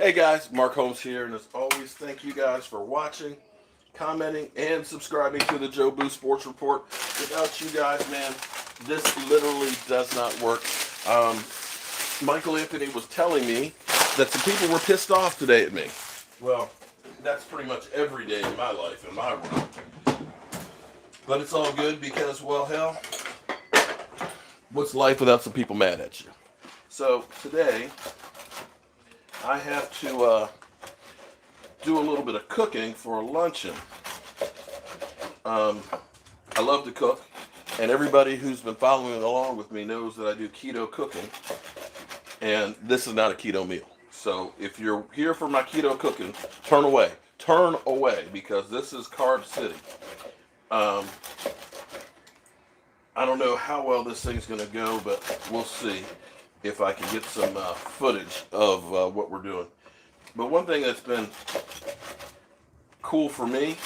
Hey guys, Mark Holmes here, and as always, thank you guys for watching, commenting, and subscribing to the Jobu Sports Report. Without you guys, man, this literally does not work. Michael Anthony was telling me that some people were pissed off today at me. Well, that's pretty much every day in my life, in my world. But it's all good because, well, hell, what's life without some people mad at you? So today, I have to do a little bit of cooking for luncheon. I love to cook, and everybody who's been following along with me knows that I do keto cooking, and this is not a keto meal. So if you're here for my keto cooking, turn away. Turn away, because this is Carb City. I don't know how well this thing's going to go, but we'll see if I can get some footage of what we're doing. But one thing that's been cool for me,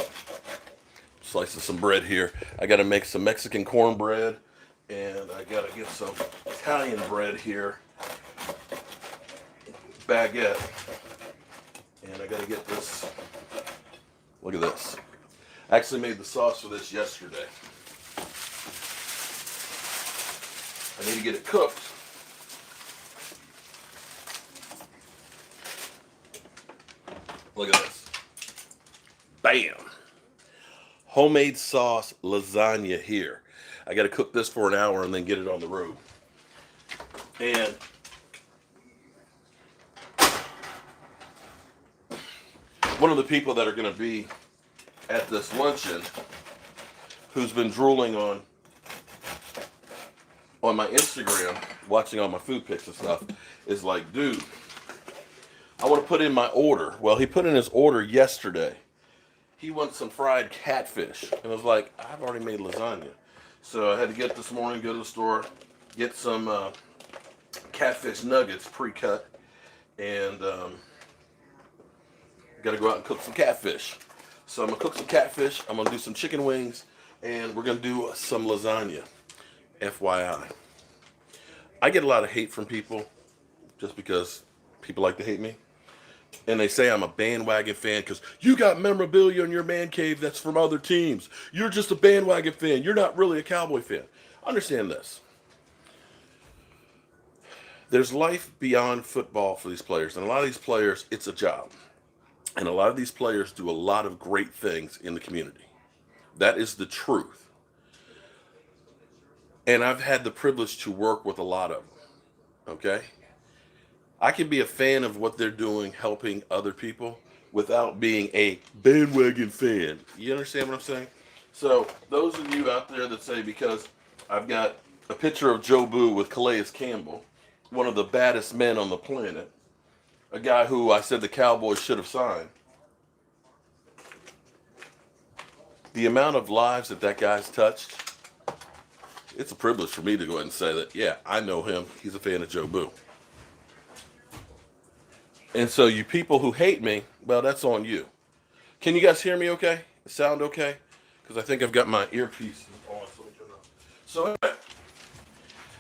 slice of some bread here. I got to make some Mexican cornbread, and I got to get some Italian bread here, baguette, and I got to get this. Look at this. I actually made the sauce for this yesterday. I need to get it cooked. Look at this. Bam. Homemade sauce lasagna here. I got to cook this for an hour and then get it on the road. And one of the people that are going to be at this luncheon, who's been drooling on my Instagram, watching all my food pics and stuff, is like, dude, I want to put in my order. Well, he put in his order yesterday. He wants some fried catfish. And I was like, I've already made lasagna. So I had to get this morning, go to the store, get some catfish nuggets pre-cut, and got to go out and cook some catfish. So I'm going to cook some catfish, I'm going to do some chicken wings, and we're going to do some lasagna. FYI. I get a lot of hate from people just because people like to hate me. And they say I'm a bandwagon fan because you got memorabilia in your man cave that's from other teams. You're just a bandwagon fan. You're not really a Cowboy fan. Understand this. There's life beyond football for these players. And a lot of these players, it's a job. And a lot of these players do a lot of great things in the community. That is the truth. And I've had the privilege to work with a lot of them. Okay? I can be a fan of what they're doing, helping other people, without being a bandwagon fan. You understand what I'm saying? So those of you out there that say, because I've got a picture of Jobu with Calais Campbell, one of the baddest men on the planet, a guy who I said the Cowboys should have signed. The amount of lives that guy's touched, it's a privilege for me to go ahead and say that, yeah, I know him. He's a fan of Jobu. And so you people who hate me, well, that's on you. Can you guys hear me okay? Sound okay? Because I think I've got my earpiece on. So anyway,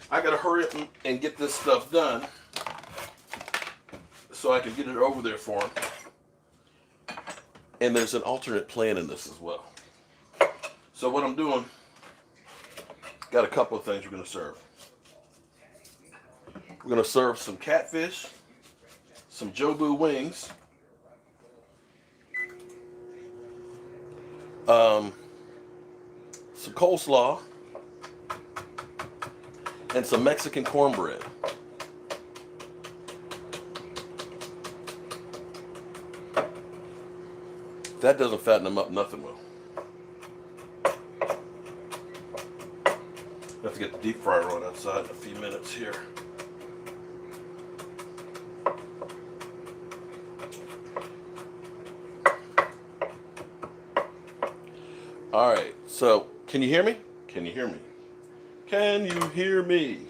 I got to hurry up and get this stuff done so I can get it over there for him. And there's an alternate plan in this as well. So what I'm doing, got a couple of things we're going to serve. We're going to serve some catfish, some Jobu wings, some coleslaw, and some Mexican cornbread. If that doesn't fatten them up, nothing will. I have to get the deep fryer on outside in a few minutes here. All right, so can you hear me? Can you hear me? Can you hear me?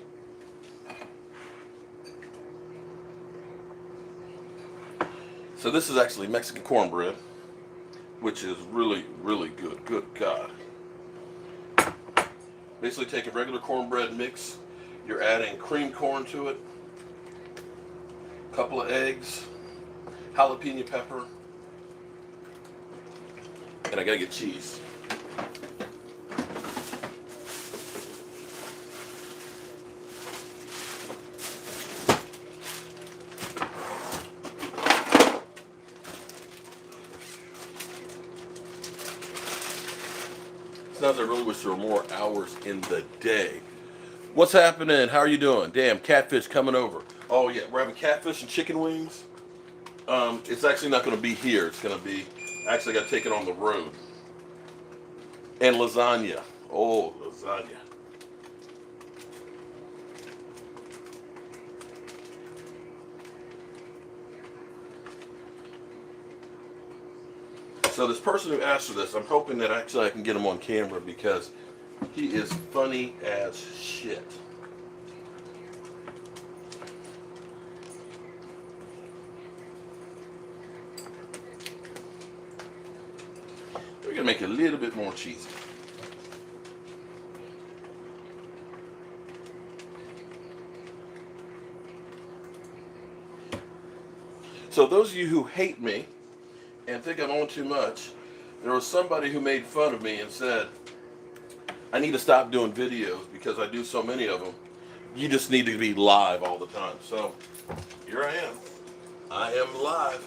So this is actually Mexican cornbread, which is really, really good. Good God. Basically take a regular cornbread mix. You're adding cream corn to it, a couple of eggs, jalapeno pepper, and I gotta get cheese. Sometimes I really wish there were more hours in the day. What's happening? How are you doing? Damn, catfish coming over. Oh yeah, we're having catfish and chicken wings. It's actually not going to be here. It's going to be, actually got to take it on the road. And lasagna. Oh, lasagna. So this person who asked for this, I'm hoping that actually I can get him on camera because he is funny as shit. We're going to make it a little bit more cheesy. So those of you who hate me and think I'm on too much, there was somebody who made fun of me and said, I need to stop doing videos because I do so many of them. You just need to be live all the time. So here I am. I am live.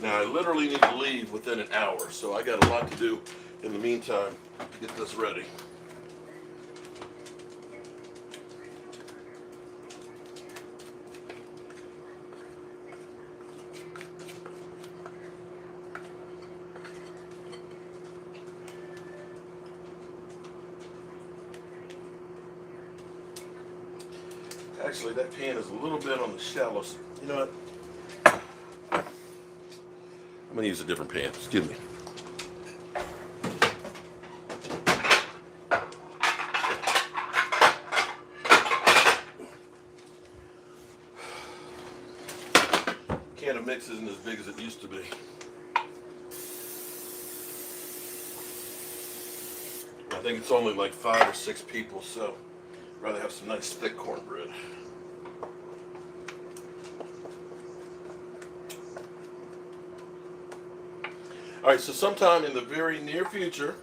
Now I literally need to leave within an hour, so I got a lot to do in the meantime to get this ready. Actually, that pan is a little bit on the shallow side. You know what? I'm going to use a different pan. Excuse me. Can of mix isn't as big as it used to be. I think it's only like 5 or 6 people, so I'd rather have some nice thick cornbread. All right, so sometime in the very near future,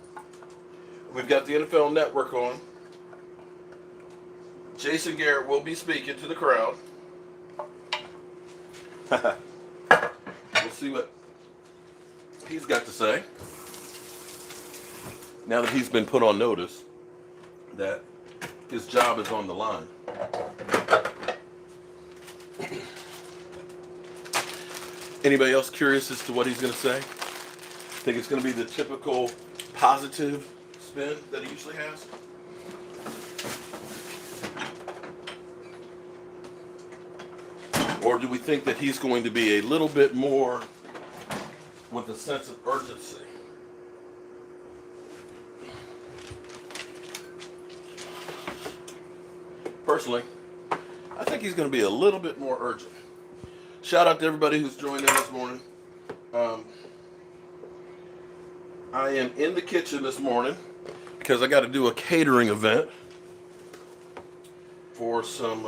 we've got the NFL Network on. Jason Garrett will be speaking to the crowd. We'll see what he's got to say. Now that he's been put on notice that his job is on the line. Anybody else curious as to what he's going to say? Think it's going to be the typical positive spin that he usually has? Or do we think that he's going to be a little bit more with a sense of urgency? Personally, I think he's going to be a little bit more urgent. Shout out to everybody who's joined in this morning. I am in the kitchen this morning because I got to do a catering event for some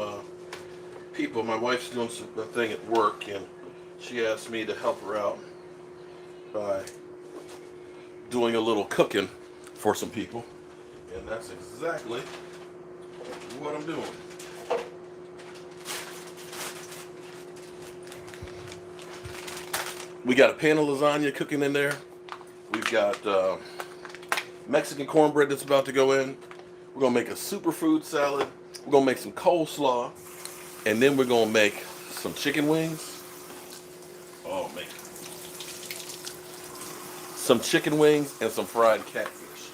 people. My wife's doing a thing at work, and she asked me to help her out by doing a little cooking for some people, and that's exactly what I'm doing. We got a pan of lasagna cooking in there. We've got Mexican cornbread that's about to go in. We're going to make a superfood salad. We're going to make some coleslaw. And then we're going to make some chicken wings. Oh, man. Some chicken wings and some fried catfish.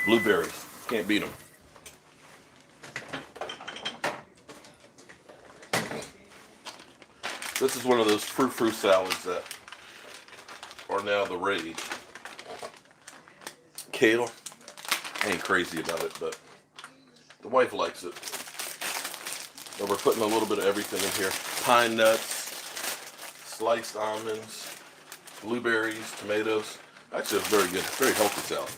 Blueberries. Can't beat them. This is one of those fruit salads that are now the rage. Kale, I ain't crazy about it, but the wife likes it. So we're putting a little bit of everything in here. Pine nuts, sliced almonds, blueberries, tomatoes. Actually, it's very good. It's very healthy salad.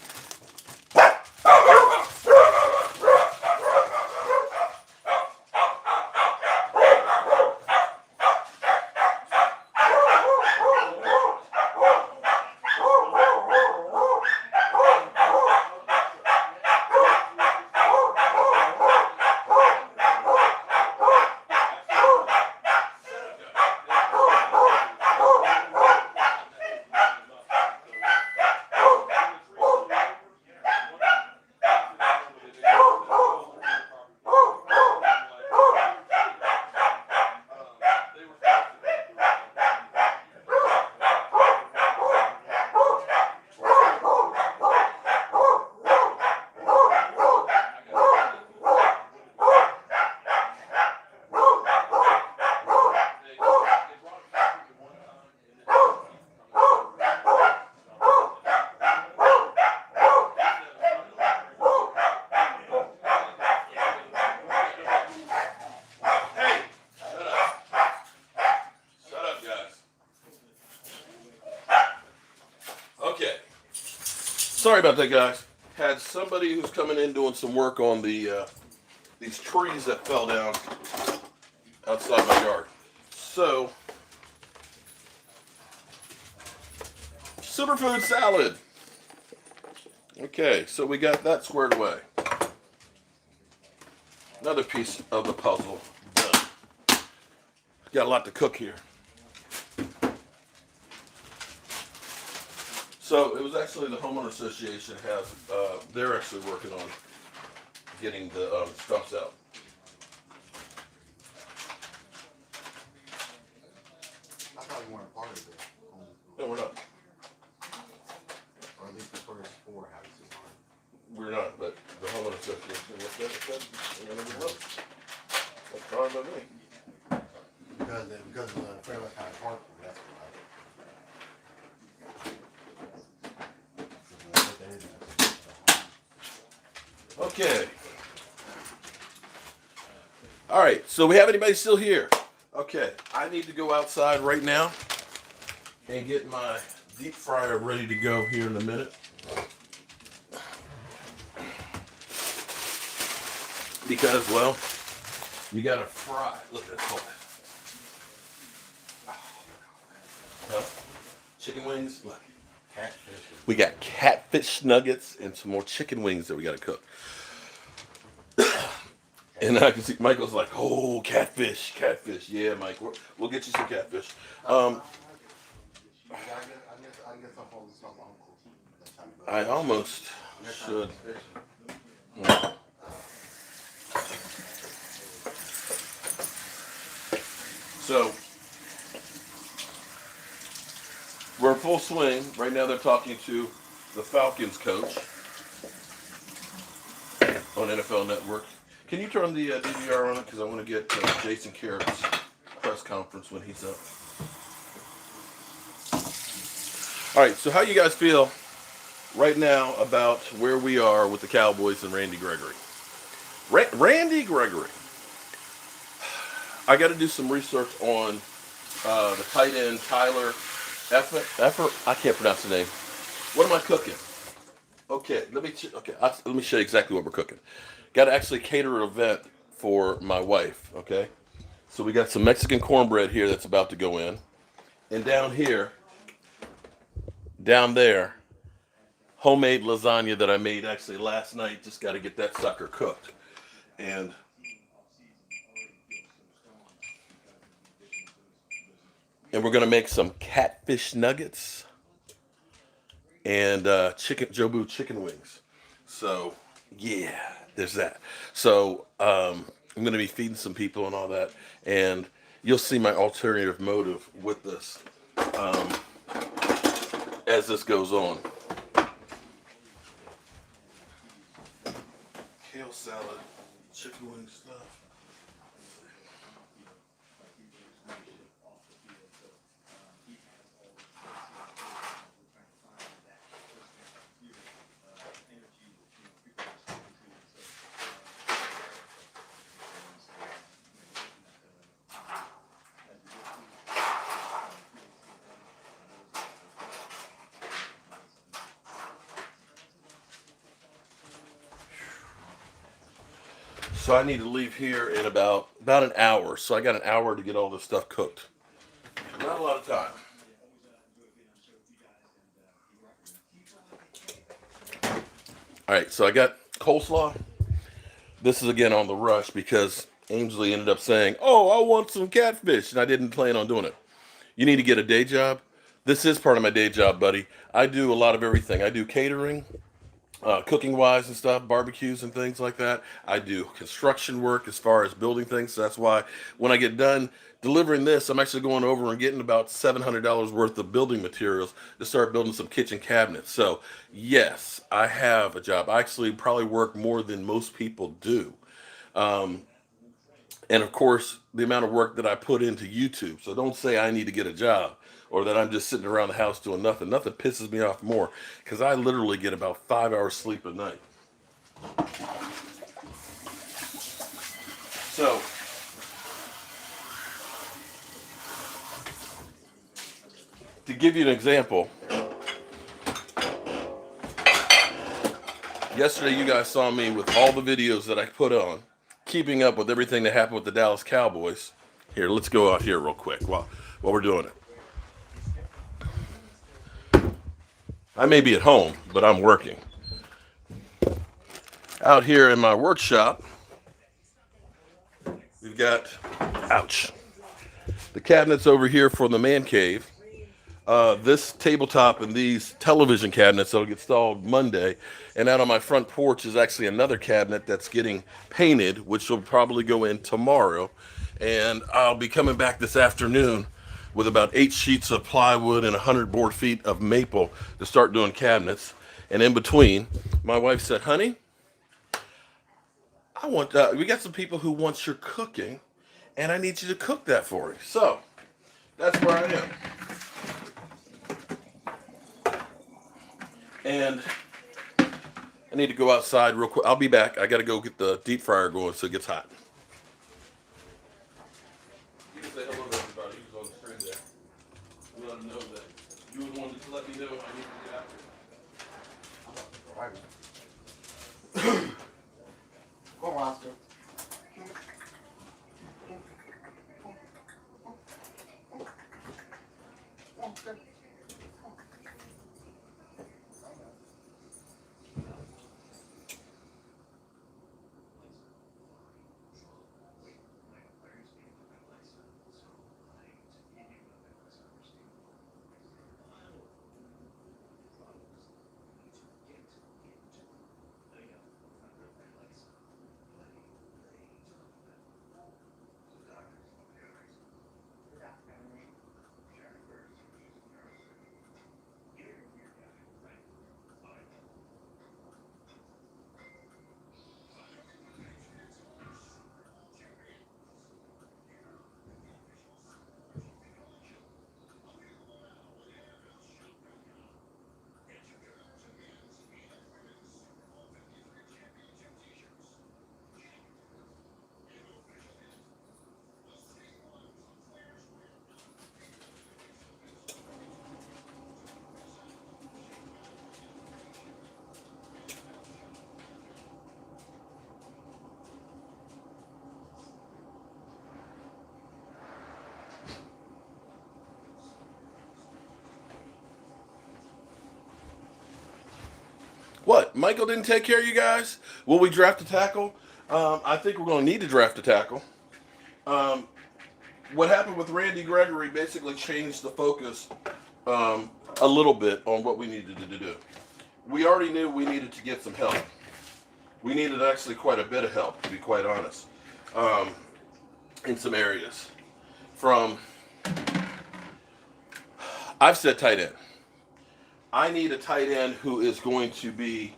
Sorry about that, guys. Had somebody who's coming in doing some work on the these trees that fell down outside my yard. So, superfood salad. Okay, so we got that squared away. Another piece of the puzzle done. Got a lot to cook here. So it was actually the homeowner association has they're actually working on getting the stumps out. I thought you weren't a part of it. No, we're not. Or at least the first 4 houses are. We're not, but the homeowner association looked at it. That's fine by me. Because of the Fairway County Park, that's why. Okay. All right. So we have anybody still here? Okay. I need to go outside right now and get my deep fryer ready to go here in a minute. Because, well, you got to fry. Look at that. Huh? Chicken wings. Look. Catfish. We got catfish nuggets and some more chicken wings that we got to cook. And I can see Michael's like, oh, catfish. Yeah, Mike, we'll get you some catfish. I almost should. So, we're in full swing. Right now they're talking to the Falcons coach on NFL Network. Can you turn the DVR on it? Because I want to get Jason Garrett's press conference when he's up. All right, so how you guys feel right now about where we are with the Cowboys and Randy Gregory? Randy Gregory. I got to do some research on the tight end Tyler Effort. I can't pronounce the name. What am I cooking? Okay, let me show you exactly what we're cooking. Got to actually cater an event for my wife. Okay, so we got some Mexican cornbread here that's about to go in, and down there, homemade lasagna that I made actually last night. Just got to get that sucker cooked, and we're gonna make some catfish nuggets and Jobu chicken wings. So yeah, there's that. So I'm going to be feeding some people and all that, and you'll see my alternative motive with this as this goes on. Kale salad, chicken wing stuff. So I need to leave here in about an hour. So I got an hour to get all this stuff cooked. Not a lot of time. All right, so I got coleslaw. This is again on the rush because Ainsley ended up saying, "Oh, I want some catfish," and I didn't plan on doing it. You need to get a day job. This is part of my day job, buddy. I do a lot of everything. I do catering, cooking wise and stuff, barbecues and things like that. I do construction work as far as building things. So that's why when I get done delivering this, I'm actually going over and getting about $700 worth of building materials to start building some kitchen cabinets. So yes, I have a job. I actually probably work more than most people do. Um, and of course, the amount of work that I put into YouTube. So don't say I need to get a job or that I'm just sitting around the house doing nothing. Nothing pisses me off more because I literally get about 5 hours sleep a night. So, to give you an example, yesterday you guys saw me with all the videos that I put on, keeping up with everything that happened with the Dallas Cowboys. Here, let's go out here real quick while we're doing it. I may be at home, but I'm working. Out here in my workshop, we've got, ouch, the cabinets over here for the man cave. This tabletop and these television cabinets that'll get installed Monday. And out on my front porch is actually another cabinet that's getting painted, which will probably go in tomorrow. And I'll be coming back this afternoon with about 8 sheets of plywood and 100 board feet of maple to start doing cabinets. And in between, my wife said, "Honey, we got some people who want your cooking, and I need you to cook that for me." So that's where I am. And I need to go outside real quick. I'll be back. I got to go get the deep fryer going so it gets hot. You can say hello to everybody who's on the screen there. Let them know that you were the one to let me know I need to get out here. Go on, Oscar. What? Michael didn't take care of you guys? Will we draft a tackle? I think we're going to need to draft a tackle. Um, what happened with Randy Gregory basically changed the focus a little bit on what we needed to do. We already knew we needed to get some help. We needed actually quite a bit of help, to be quite honest, in some areas. I've said tight end. I need a tight end who is going to be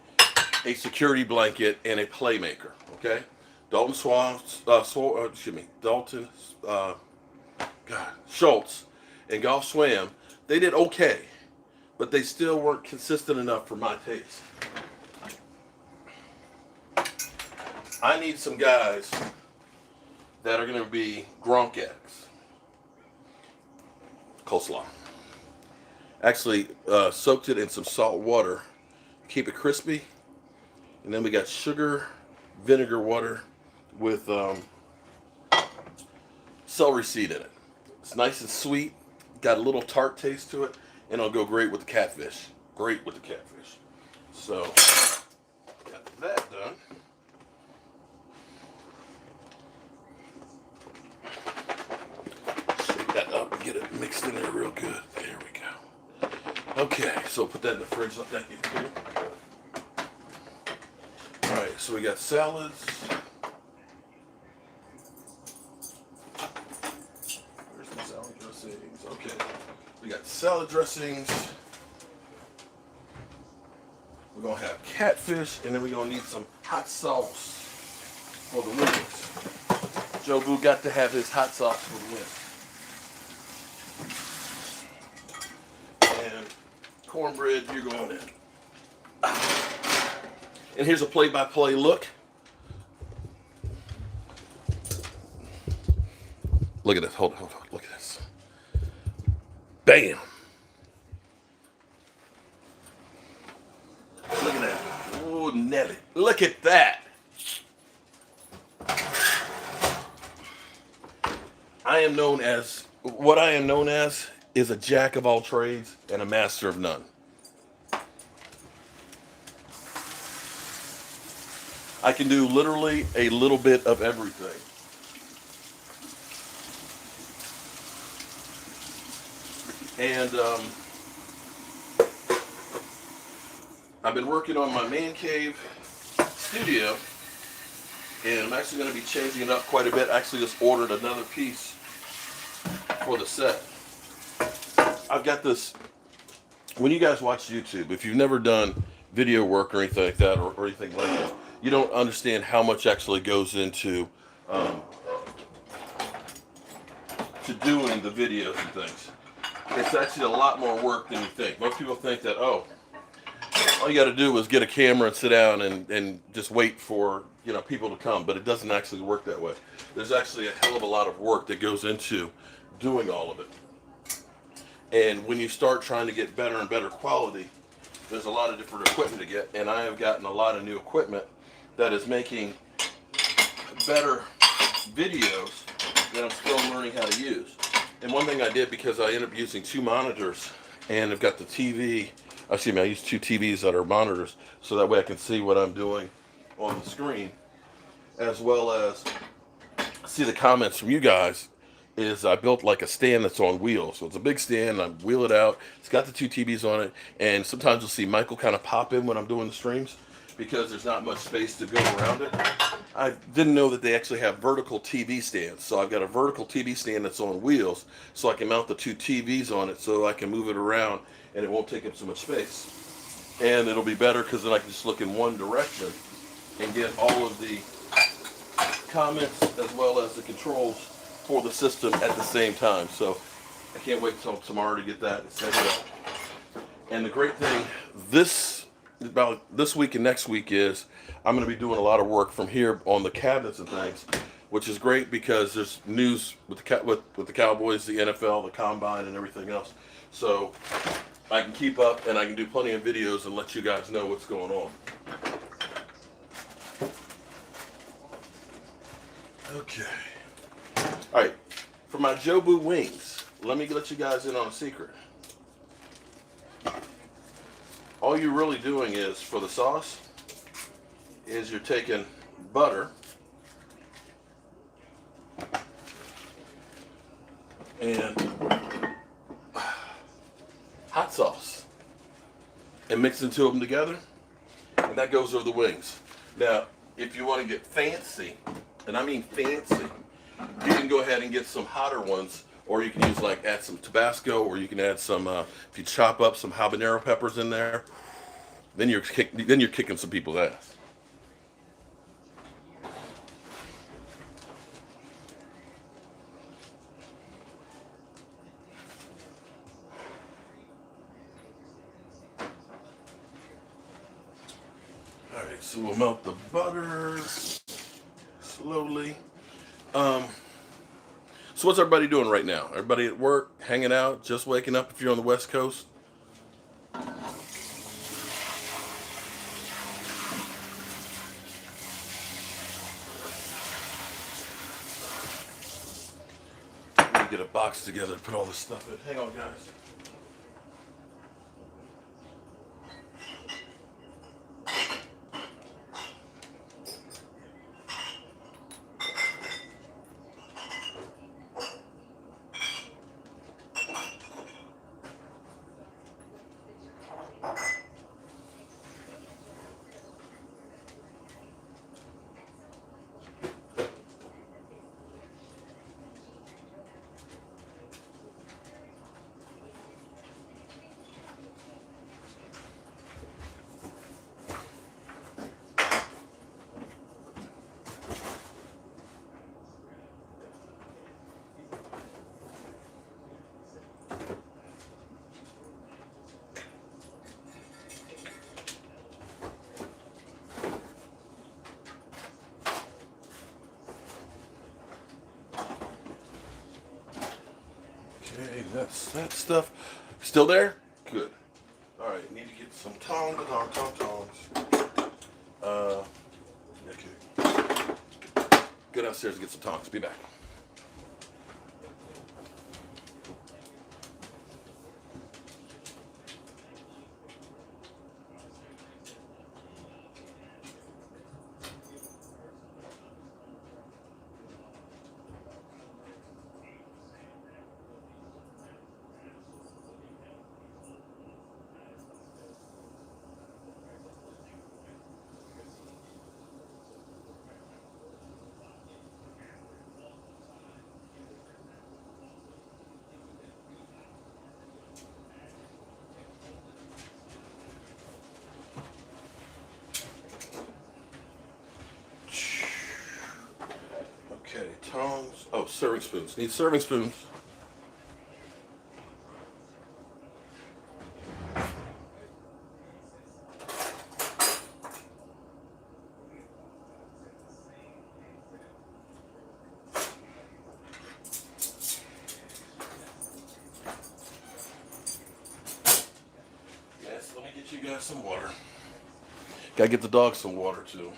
a security blanket and a playmaker. Okay, Dalton Schultz and Goff Swam. They did okay, but they still weren't consistent enough for my taste. I need some guys that are going to be Gronk-esque. Coleslaw. Actually, soaked it in some salt water, keep it crispy, and then we got sugar, vinegar water, with celery seed in it. It's nice and sweet, got a little tart taste to it, and it'll go great with the catfish. Great with the catfish. So, got that done. Shake that up and get it mixed in there real good. There we go. Okay, so put that in the fridge. Let that get cool. All right, so we got salads. Where's the salad dressings? Okay, we got salad dressings. We're gonna have catfish, and then we're gonna need some hot sauce for the wings. Jobu got to have his hot sauce for the wings. And cornbread, you're going in. And here's a play-by-play look. Look at this. Hold on. Look at this. Bam. Look at that. Oh, Nelly. Look at that. I am known as is a jack of all trades and a master of none. I can do literally a little bit of everything. And I've been working on my man cave studio, and I'm actually going to be changing it up quite a bit. I actually just ordered another piece for the set. I've got this. When you guys watch YouTube, if you've never done video work or anything like that, or anything like that, you don't understand how much actually goes into to doing the videos and things. It's actually a lot more work than you think. Most people think that, oh, all you got to do is get a camera and sit down and just wait for people to come, but it doesn't actually work that way. There's actually a hell of a lot of work that goes into doing all of it. And when you start trying to get better and better quality, there's a lot of different equipment to get, and I have gotten a lot of new equipment that is making better videos that I'm still learning how to use. And one thing I did, because I ended up using two monitors, and I've got the TV, I use two TVs that are monitors, so that way I can see what I'm doing on the screen, as well as see the comments from you guys. Is I built like a stand that's on wheels. So it's a big stand, I wheel it out, it's got the two TVs on it, and sometimes you'll see Michael kind of pop in when I'm doing the streams, because there's not much space to go around it. I didn't know that they actually have vertical TV stands, so I've got a vertical TV stand that's on wheels, so I can mount the two TVs on it so I can move it around and it won't take up so much space. And it'll be better because then I can just look in one direction and get all of the comments as well as the controls for the system at the same time. So I can't wait until tomorrow to get that set up. And the great thing about this week and next week is I'm going to be doing a lot of work from here on the cabinets and things, which is great because there's news with the Cowboys, the NFL, the Combine, and everything else. So I can keep up and I can do plenty of videos and let you guys know what's going on. Okay. All right. For my Jobu wings, let me let you guys in on a secret. All you're really doing is, for the sauce, is you're taking butter and hot sauce and mixing two of them together, and that goes over the wings. Now, if you want to get fancy, and I mean fancy, you can go ahead and get some hotter ones, or you can use add some Tabasco, or you can add some, if you chop up some habanero peppers in there, then you're kicking some people's ass. All right, so we'll melt the butter slowly. So what's everybody doing right now? Everybody at work, hanging out, just waking up if you're on the West Coast? get a box together to put all this stuff in. Hang on, guys. Okay, that's that stuff. Still there? Good. All right, need to get some tongs. Okay. Go downstairs and get some tongs. Be back. Okay, tongs. Oh, serving spoons. Need serving spoons. Yes, let me get you guys some water. Gotta get the dog some water too.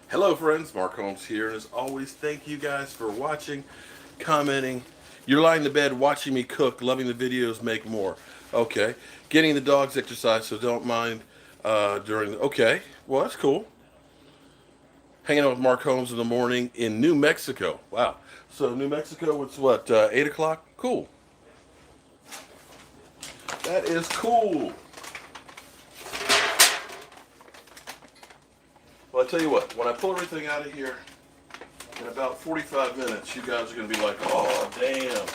Hello friends, Mark Holmes here, and as always, thank you guys for watching, commenting. You're lying in bed watching me cook, loving the videos, make more. Okay, getting the dogs exercise, so don't mind okay, well that's cool. Hanging out with Mark Holmes in the morning in New Mexico. Wow, so New Mexico, it's what, 8 o'clock? Cool. That is cool. Well, I tell you what, when I pull everything out of here, in about 45 minutes, you guys are going to be like, oh, damn.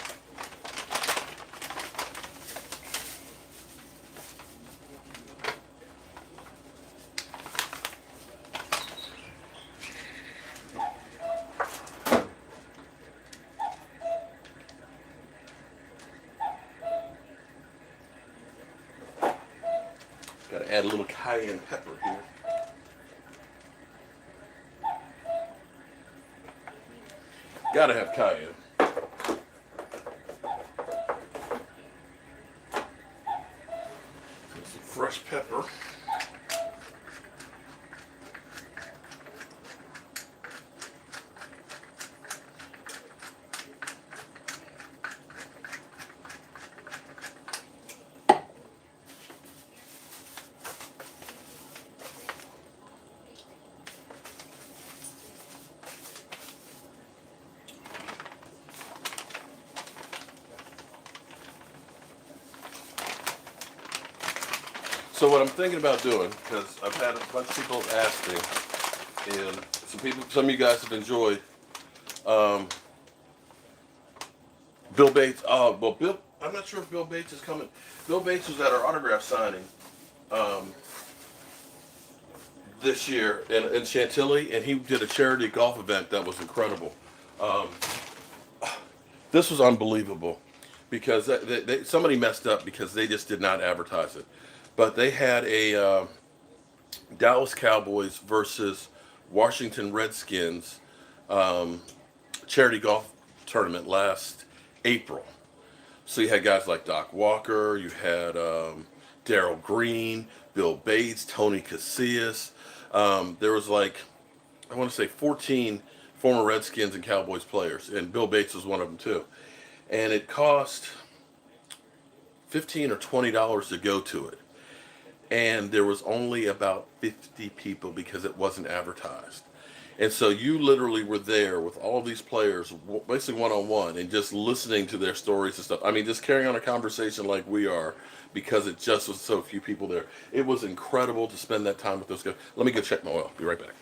Got to add a little cayenne pepper here. Gotta have cayenne. Some fresh pepper. So what I'm thinking about doing, because I've had a bunch of people ask me, and some of you guys have enjoyed Bill Bates. Oh, well, I'm not sure if Bill Bates is coming. Bill Bates was at our autograph signing this year in Chantilly, and he did a charity golf event that was incredible. This was unbelievable because somebody messed up because they just did not advertise it. But they had a Dallas Cowboys versus Washington Redskins um, charity golf tournament last April. So you had guys like Doc Walker, you had Darryl Green, Bill Bates, Tony Casillas. There was like, I want to say 14 former Redskins and Cowboys players, and Bill Bates was one of them too. And it cost $15 or $20 to go to it. And there was only about 50 people because it wasn't advertised. And so you literally were there with all these players, basically one on one, and just listening to their stories and stuff. I mean, just carrying on a conversation like we are because it just was so few people there. It was incredible to spend that time with those guys. Let me go check my oil. Be right back.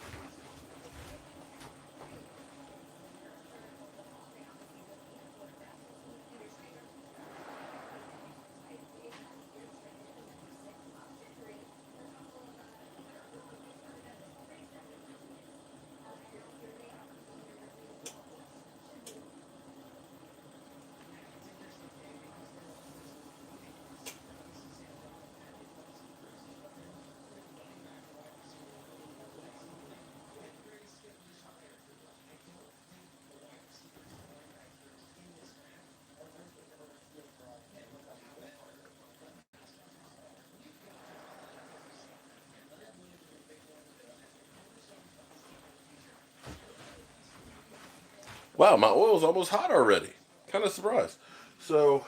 Wow, my oil's almost hot already. Kind of surprised. So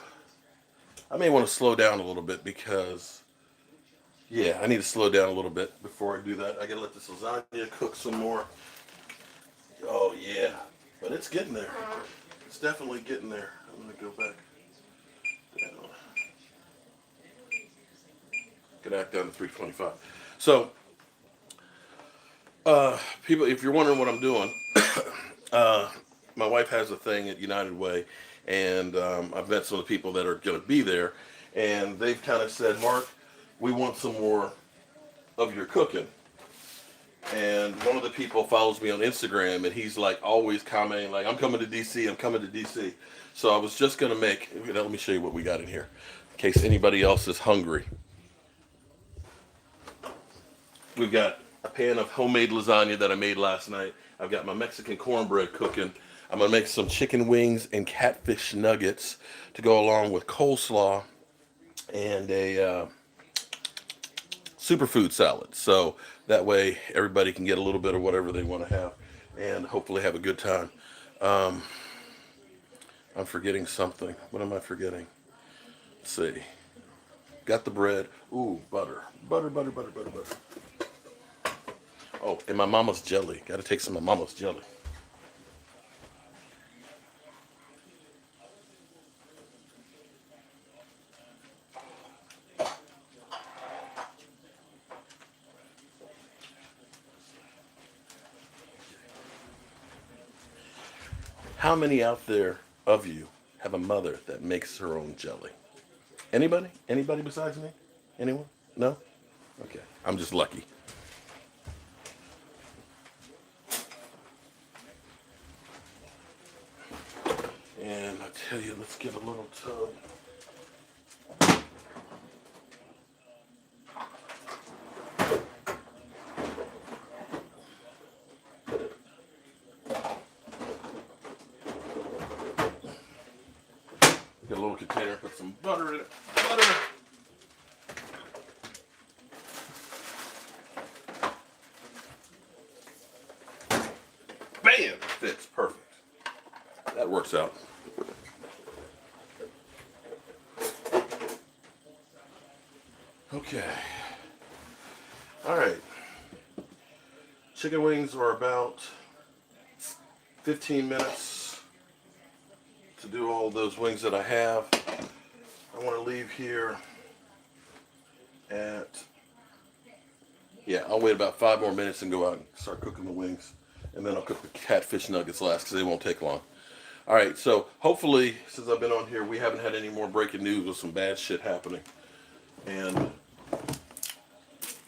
I may want to slow down a little bit because, yeah, I need to slow down a little bit before I do that. I gotta let this lasagna cook some more. Oh yeah, but it's getting there. It's definitely getting there. I'm gonna go back down. Get back down to 325. So, people, if you're wondering what I'm doing, uh, my wife has a thing at United Way, and I've met some of the people that are going to be there, and they've kind of said, Mark, we want some more of your cooking. And one of the people follows me on Instagram, and he's like always commenting, like, I'm coming to DC, I'm coming to DC. So I was just going to make, let me show you what we got in here, in case anybody else is hungry. We've got a pan of homemade lasagna that I made last night. I've got my Mexican cornbread cooking. I'm going to make some chicken wings and catfish nuggets to go along with coleslaw and a superfood salad. So that way everybody can get a little bit of whatever they want to have and hopefully have a good time. Um, I'm forgetting something. What am I forgetting? Let's see. Got the bread. Ooh, butter. Butter, butter, butter, butter, butter. Oh, and my mama's jelly. Got to take some of mama's jelly. How many out there of you have a mother that makes her own jelly? Anybody? Anybody besides me? Anyone? No? Okay. I'm just lucky. And I tell you, let's get a little tub. Get a little container, put some butter in it. Butter. Bam! Fits perfect. That works out. Okay. All right. Chicken wings are about 15 minutes to do all those wings that I have. I want to leave here at, yeah, I'll wait about 5 more minutes and go out and start cooking the wings. And then I'll cook the catfish nuggets last because they won't take long. All right, so hopefully, since I've been on here, we haven't had any more breaking news with some bad shit happening. And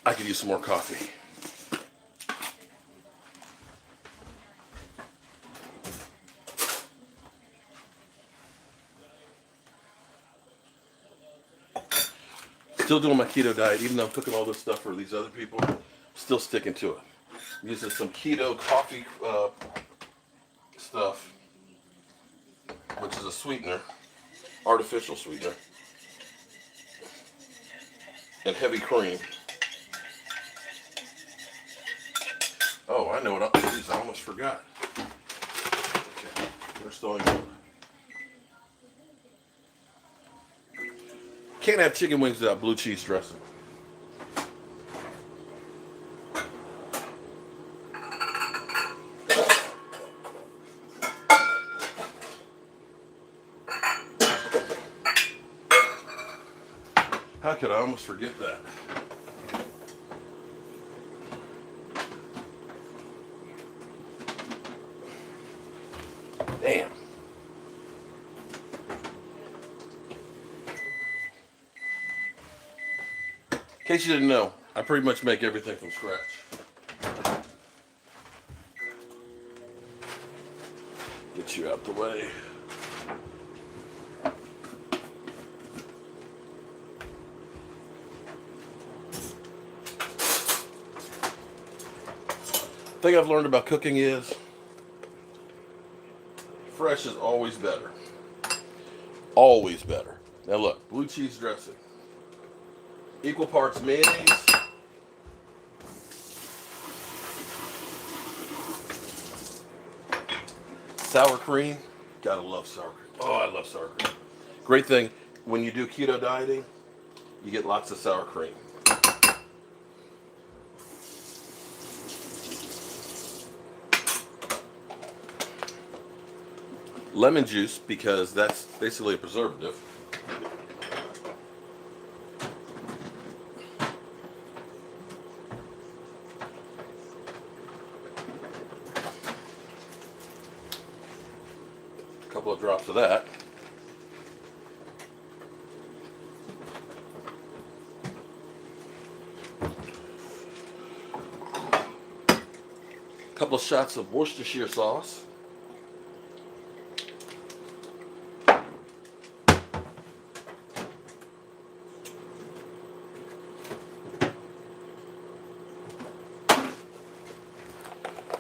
I could use some more coffee. Still doing my keto diet, even though I'm cooking all this stuff for these other people. Still sticking to it. I'm using some keto coffee stuff, which is a sweetener, artificial sweetener, and heavy cream. Oh, I know what I'll use. I almost forgot. Okay, where's the only one? Can't have chicken wings without blue cheese dressing. How could I almost forget that? Damn. In case you didn't know, I pretty much make everything from scratch. Get you out the way. Thing I've learned about cooking is fresh is always better. Always better. Now look, blue cheese dressing. Equal parts mayonnaise. Sour cream. Gotta love sour cream. Oh, I love sour cream. Great thing, when you do keto dieting, you get lots of sour cream. Lemon juice, because that's basically a preservative. A couple of drops of that. A couple of shots of Worcestershire sauce.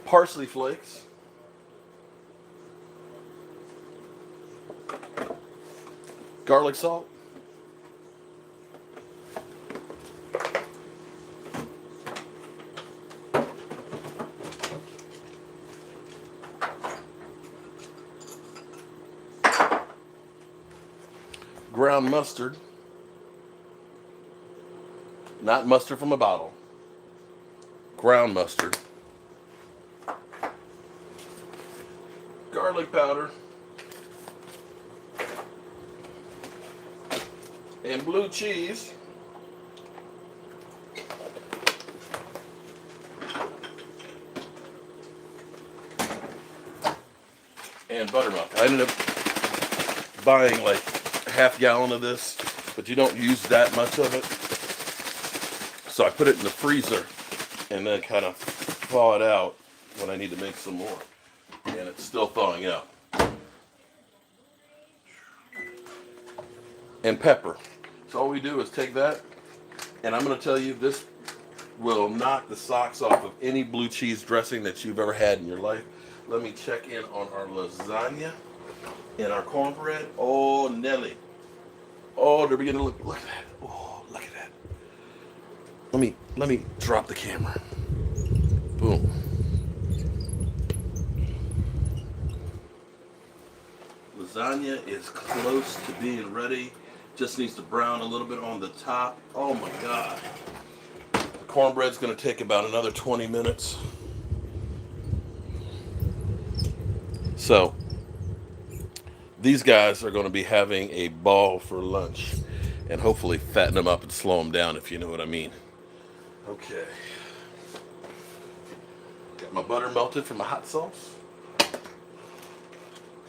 Parsley flakes. Garlic salt. Ground mustard. Not mustard from a bottle. Ground mustard. Garlic powder. And blue cheese. And buttermilk. I ended up buying like a half gallon of this, but you don't use that much of it. So I put it in the freezer and then kind of thaw it out when I need to make some more. And it's still thawing out. And pepper. So all we do is take that, and I'm going to tell you, this will knock the socks off of any blue cheese dressing that you've ever had in your life. Let me check in on our lasagna and our cornbread. Oh, Nelly. Oh, they're beginning to look at that. Oh, look at that. Let me drop the camera. Boom. Lasagna is close to being ready. Just needs to brown a little bit on the top. Oh my God. The cornbread's gonna take about another 20 minutes. So, these guys are gonna be having a ball for lunch and hopefully fatten them up and slow them down, if you know what I mean. Okay. Got my butter melted for my hot sauce.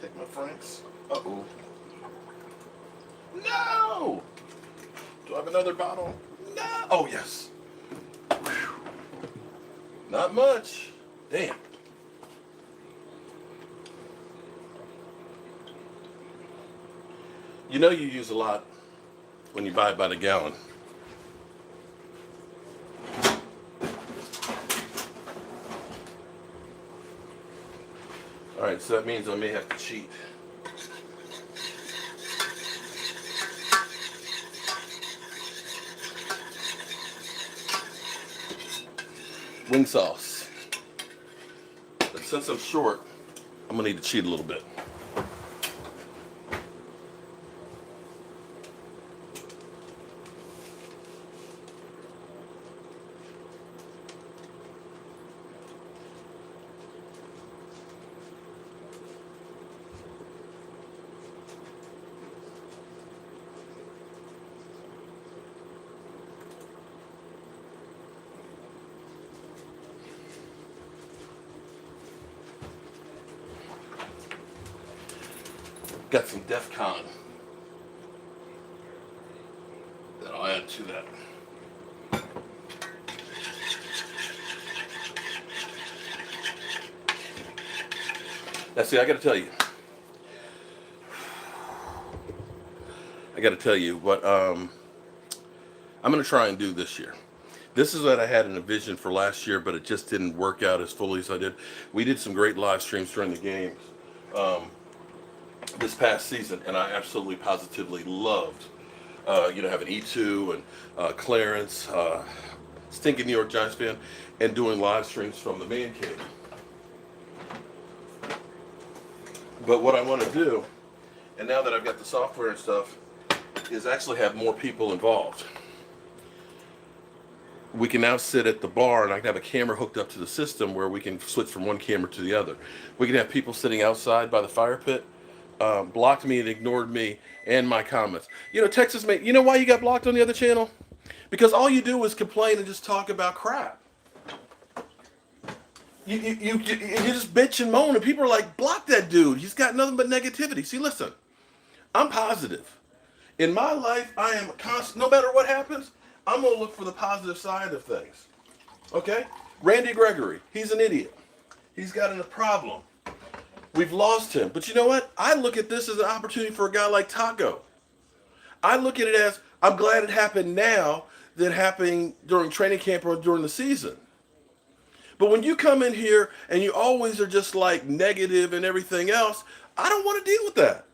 Take my Franks. Uh-oh. No! Do I have another bottle? No! Oh, yes. Whew. Not much. Damn. You know you use a lot when you buy it by the gallon. So that means I may have to cheat. Wing sauce. But since I'm short, I'm gonna need to cheat a little bit. Got some DEF CON that I'll add to that. Now, see, I got to tell you what I'm going to try and do this year. This is what I had in a vision for last year, but it just didn't work out as fully as I did. We did some great live streams during the games this past season, and I absolutely positively loved, having E2 and Clarence, stinking New York Giants fan, and doing live streams from the man cave. But what I want to do, and now that I've got the software and stuff, is actually have more people involved. We can now sit at the bar, and I can have a camera hooked up to the system where we can switch from one camera to the other. We can have people sitting outside by the fire pit, blocked me and ignored me and my comments. Texas made. You know why you got blocked on the other channel? Because all you do is complain and just talk about crap. You just bitch and moan, and people are like, block that dude. He's got nothing but negativity. See, listen, I'm positive. In my life, I am constant. No matter what happens, I'm going to look for the positive side of things. Okay? Randy Gregory, he's an idiot. He's got a problem. We've lost him. But you know what? I look at this as an opportunity for a guy like Taco. I look at it as, I'm glad it happened now than happening during training camp or during the season. But when you come in here and you always are just like negative and everything else, I don't want to deal with that.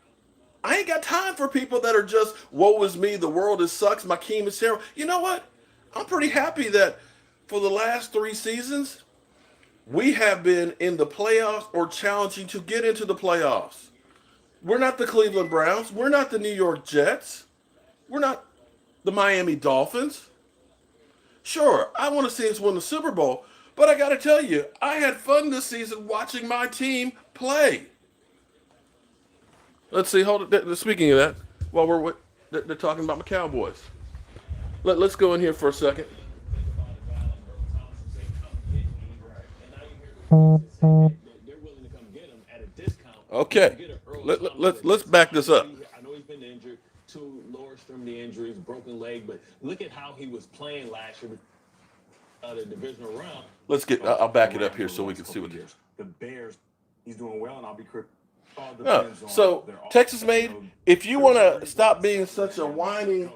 I ain't got time for people that are just, woe is me, the world is sucks, my team is terrible. You know what? I'm pretty happy that for the last 3 seasons, we have been in the playoffs or challenging to get into the playoffs. We're not the Cleveland Browns. We're not the New York Jets. We're not the Miami Dolphins. Sure, I want to see us win the Super Bowl, but I got to tell you, I had fun this season watching my team play. Let's see. Hold it. Speaking of that, while they're talking about my Cowboys. Let's go in here for a second. Okay. Let's back this up. I know he's been injured, 2 lower extremity injuries, broken leg, but look at how he was playing last year. The divisional round. I'll back it up here so we can see what this. The Bears. He's doing well, and I'll be quick. So Texas made. If you want to stop being such a whining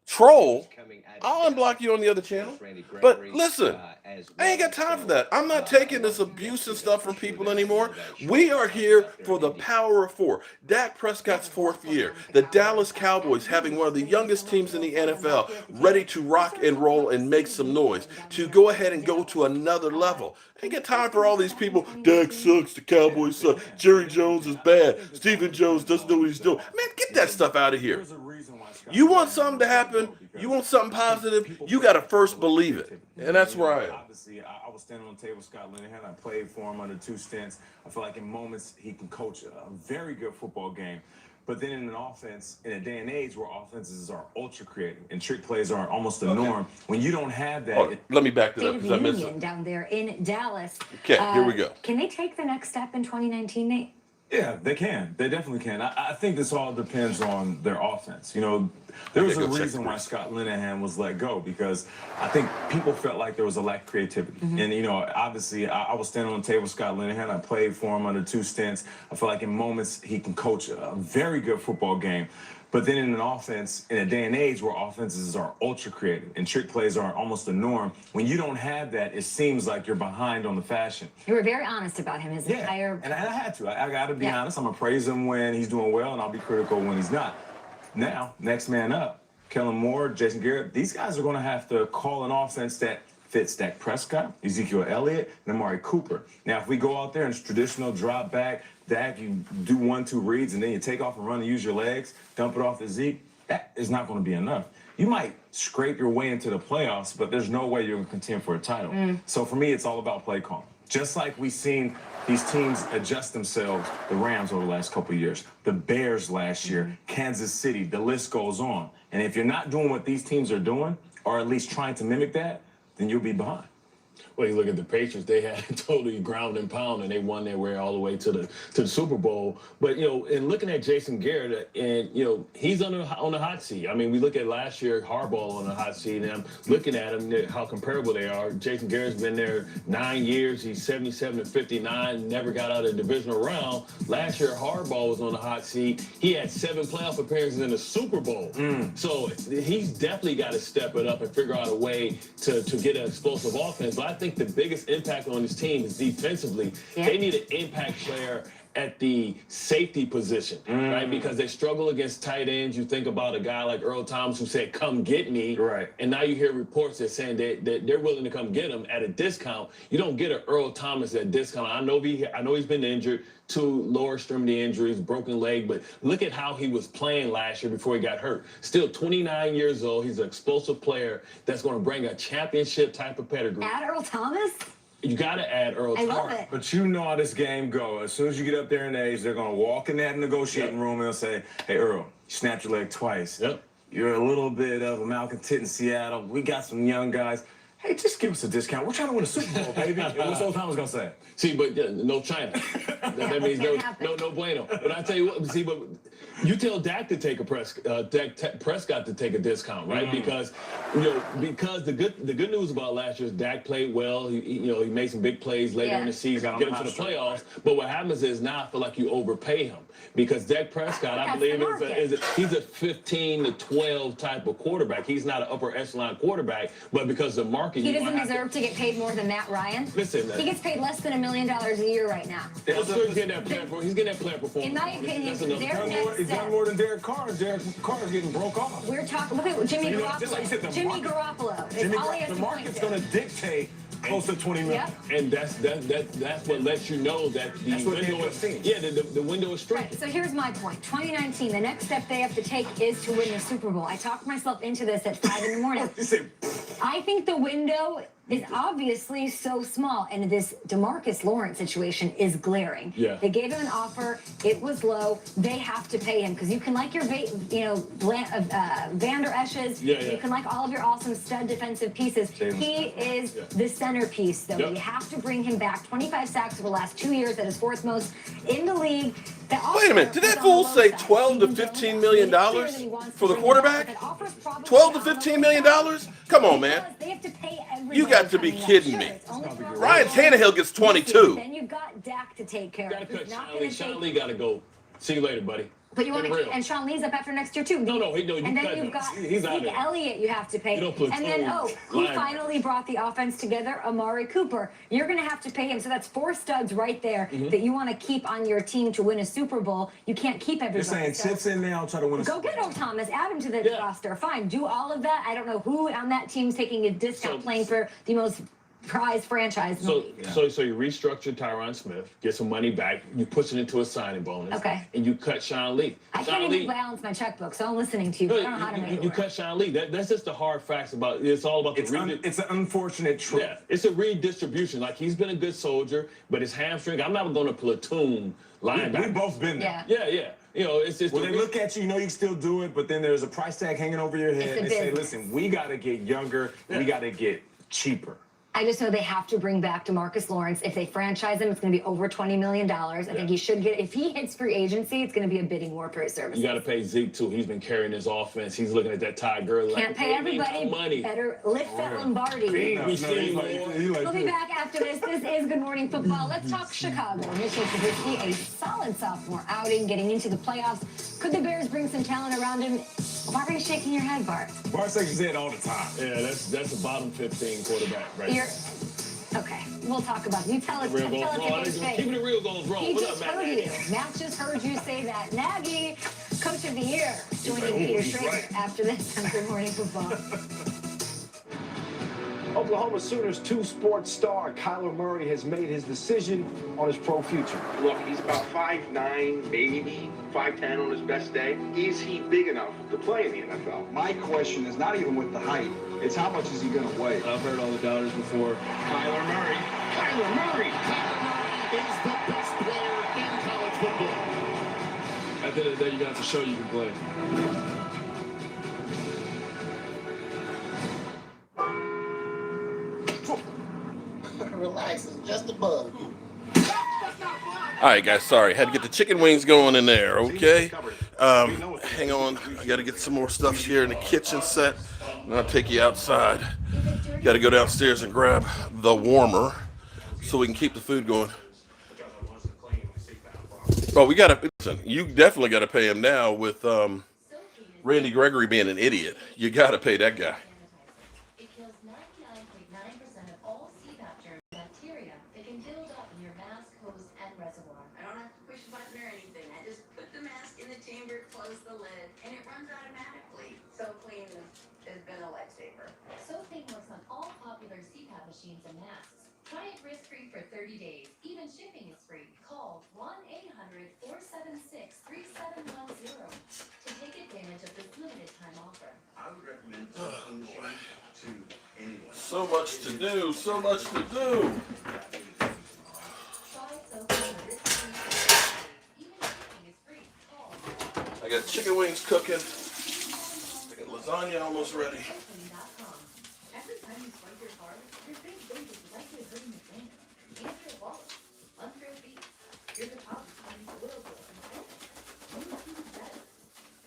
troll, I'll unblock you on the other channel. But listen, I ain't got time for that. I'm not taking this abuse and stuff from people anymore. We are here for the power of 4. Dak Prescott's 4th year. The Dallas Cowboys having one of the youngest teams in the NFL, ready to rock and roll and make some noise, to go ahead and go to another level. I ain't got time for all these people. Dak sucks, the Cowboys suck, Jerry Jones is bad, Stephen Jones doesn't know what he's doing. Man, get that stuff out of here. You want something to happen, you want something positive, you got to first believe it. And that's where I am. Obviously, I was standing on the table with Scott Linehan. I played for him under 2 stints. I feel like in moments he can coach a very good football game. But then in an offense, in a day and age where offenses are ultra creative and trick plays are almost the norm, when you don't have that. Let me back that up because I missed it. Down there in Dallas. Okay, here we go. Can they take the next step in 2019, Nate? Yeah, they can. They definitely can. I think this all depends on their offense. There was a reason why Scott Linehan was let go, because I think people felt like there was a lack of creativity. Mm-hmm. And, obviously, I was standing on the table with Scott Linehan. I played for him under 2 stints. I feel like in moments he can coach a very good football game. But then in an offense, in a day and age where offenses are ultra creative and trick plays are almost the norm, when you don't have that, it seems like you're behind on the fashion. You were very honest about him his entire. And I had to. I got to be honest. I'm going to praise him when he's doing well, and I'll be critical when he's not. Now, next man up, Kellen Moore, Jason Garrett, these guys are going to have to call an offense that fits Dak Prescott, Ezekiel Elliott, and Amari Cooper. Now, if we go out there and it's traditional drop back, Dak, you do 1-2 reads, and then you take off and run and use your legs, dump it off to Zeke, that is not going to be enough. You might scrape your way into the playoffs, but there's no way you're going to contend for a title. So for me, it's all about play call. Just like we've seen these teams adjust themselves, the Rams over the last couple of years, the Bears last year, Kansas City, the list goes on. And if you're not doing what these teams are doing, or at least trying to mimic that, then you'll be behind. Well, you look at the Patriots; they had totally ground and pound, and they won their way all the way to the Super Bowl. But in looking at Jason Garrett, and he's on the hot seat. I mean, we look at last year Harbaugh on the hot seat, and I'm looking at him how comparable they are. Jason Garrett's been there 9 years. He's 77-59. Never got out of the divisional round. Last year Harbaugh was on the hot seat. He had 7 playoff appearances in the Super Bowl. So he's definitely got to step it up and figure out a way to get an explosive offense. But I think the biggest impact on this team is defensively. They need an impact player at the safety position, right? Because they struggle against tight ends. You think about a guy like Earl Thomas who said, "Come get me," right? And now you hear reports that saying that they're willing to come get him at a discount. You don't get an Earl Thomas at a discount. I know he's been injured, 2 lower extremity injuries, broken leg, but look at how he was playing last year before he got hurt. Still 29 years old. He's an explosive player that's going to bring a championship type of pedigree. Add Earl Thomas? You got to add Earl Thomas. I love it. But you know how this game goes. As soon as you get up there in age, they're going to walk in that negotiating room and they'll say, "Hey, Earl, you snapped your leg twice. You're a little bit of a malcontent in Seattle. We got some young guys. Hey, just give us a discount. We're trying to win a Super Bowl, baby." And what's Earl Thomas going to say? See, but no China. That means no bueno. But I tell you what, see, but you tell Dak to take Dak Prescott to take a discount, right? Because the good news about last year is Dak played well. He made some big plays later in the season, get him to the playoffs. But what happens is now I feel like you overpay him because Dak Prescott, I believe, he's a 15 to 12 type of quarterback. He's not an upper echelon quarterback, but because the market, He doesn't deserve to get paid more than Matt Ryan. Listen, he gets paid less than $1 million a year right now. He's getting that player performance. In my opinion, He's done more than Derek Carr. Derek Carr's getting broke off. We're talking. Look at Jimmy Garoppolo. Just like you said, Jimmy Garoppolo. The market's going to dictate close to 20 million. And that's what lets you know that the window is the window is straight. Right. So here's my point. 2019, the next step they have to take is to win the Super Bowl. I talked myself into this at 5 in the morning. I think the window is obviously so small, and this DeMarcus Lawrence situation is glaring. They gave him an offer. It was low. They have to pay him because you can like your Van Der Esch's. You can like all of your awesome stud defensive pieces. He is the centerpiece, though. You have to bring him back. 25 sacks over the last 2 years. That is 4th most in the league. Wait a minute. Did that fool say $12 to $15 million for the quarterback? $12 to $15 million? Come on, man. They have to pay everybody. You got to be kidding me. Ryan Tannehill gets 22. Then you've got Dak to take care of. Sean Lee got to go. See you later, buddy. But you want to, and Sean Lee's up after next year too. No. And then you've got Zeke Elliott you have to pay. And then who finally brought the offense together? Amari Cooper. You're going to have to pay him. So that's 4 studs right there that you want to keep on your team to win a Super Bowl. You can't keep everybody. You're saying sits in there, I'll try to win a Super Go Bowl. get Earl Thomas. Add him to the roster. Fine. Do all of that. I don't know who on that team's taking a discount playing for the most prize franchise. So you restructure Tyron Smith, get some money back, you push it into a signing bonus, and you cut Sean Lee. I can't even balance my checkbook, so I'm listening to you. I don't know how to make it work. You cut Sean Lee. That's just the hard facts about it. It's all about it's an unfortunate truth. It's a redistribution. Like, he's been a good soldier, but his hamstring, I'm not going to platoon linebacker. We've both been there. Yeah. It's just they look at you, you can still do it, but then there's a price tag hanging over your head. They say, listen, we got to get younger, we got to get cheaper. I just know they have to bring back DeMarcus Lawrence. If they franchise him, it's going to be over $20 million. I think he should get, if he hits free agency, it's going to be a bidding war for his services. You got to pay Zeke, too. He's been carrying his offense. He's looking at that Ty Gurley. Can't pay everybody. Money. Better lift that Lombardi. We'll be back after this. This is Good Morning Football. Let's talk Chicago. Mitchell Trubisky, a solid sophomore outing, getting into the playoffs. Could the Bears bring some talent around him? Why are you shaking your head, Bart? Bart shakes his head all the time. Yeah, that's a bottom 15 quarterback right You're, okay, we'll talk about it. You tell us. Real Tell goals us wrong. his face. Keeping it real goals wrong. He What just up, Matt? heard you. Matt just heard you say that. Nagy, Coach of the Year, joining Peter Schrager after this on Good Morning Football. Oklahoma Sooners 2 sports star Kyler Murray has made his decision on his pro future. Look, he's about 5'9", maybe 5'10" on his best day. Is he big enough to play in the NFL? My question is not even with the height, it's how much is he going to weigh? I've heard all the doubters before. Kyler Murray. Kyler Murray. Is the best player in college football. At the end of the day, you got to show you can play. Relax, it's just a bug. All right, guys. Sorry, had to get the chicken wings going in there. Okay. Hang on. I got to get some more stuff here in the kitchen set, and I'll take you outside. Got to go downstairs and grab the warmer so we can keep the food going. Oh, we got to listen. You definitely got to pay him now with Randy Gregory being an idiot. You got to pay that guy. It kills 99.9% of all CPAP germs and bacteria that can build up in your mask, hose, and reservoir. I don't have to push a button or anything. I just put the mask in the chamber, close the lid, and it runs automatically. So clean has been a lifesaver. SoClean works on all popular CPAP machines and masks. Try it risk-free for 30 days. Even shipping is free. Call 1-800-476-3710 to take advantage of this limited time offer. I would recommend SoClean to anyone. So much to do. So much to do. Try SoClean risk-free for 30 days. Even shipping is free. Call I got chicken wings cooking. I got lasagna almost ready. SoClean.com. Every time you swipe your card, your big bank is likely hurting the plan. Answer your wallet. Unfair fees. Your deposits coming to little bill and more. You know who's better.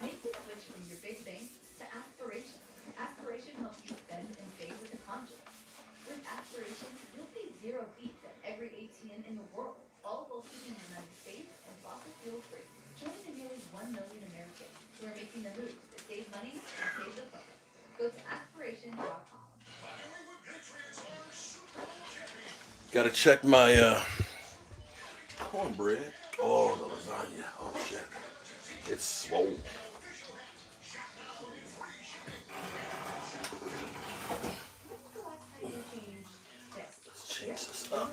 Make the switch from your big bank to Aspiration. Aspiration helps you spend and save with a conscience. With Aspiration, you'll pay 0 fees at every ATM in the world, all while keeping your money safe and fossil fuel free. Join the nearly 1 million Americans who are making the move to save money and save the planet. Go to aspiration.com. Got to check my cornbread. Oh, the lasagna. Oh, shit. It's swole. Let's change this up.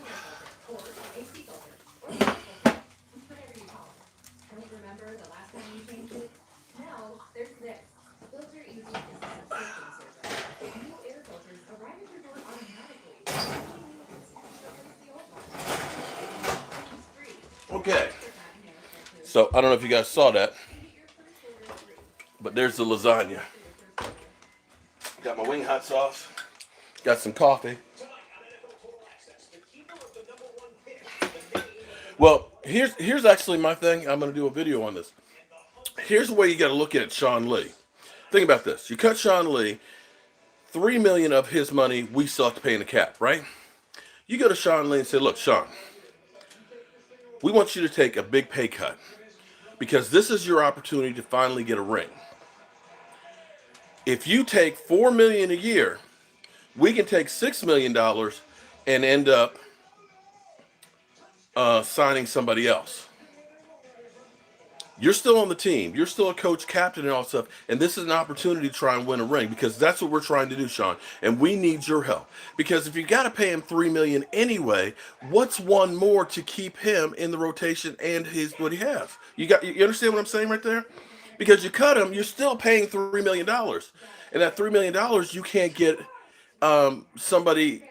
Don't remember the last time you changed it? Now, there's this. Filter Easy is a subscription service. New air filters arrive at your door automatically. It's free. Okay. So, I don't know if you guys saw that, but there's the lasagna. Got my wing hot sauce. Got some coffee. Well, here's actually my thing. I'm going to do a video on this. Here's the way you got to look at it, Sean Lee. Think about this. You cut Sean Lee, $3 million of his money we still have to pay in the cap, right? You go to Sean Lee and say, look, Sean, we want you to take a big pay cut because this is your opportunity to finally get a ring. If you take $4 million a year, we can take $6 million and end up signing somebody else. You're still on the team. You're still a coach, captain, and all that stuff. And this is an opportunity to try and win a ring because that's what we're trying to do, Sean. And we need your help. Because if you got to pay him $3 million anyway, what's one more to keep him in the rotation and what he has? You understand what I'm saying right there? Because you cut him, you're still paying $3 million. And that $3 million, you can't get somebody.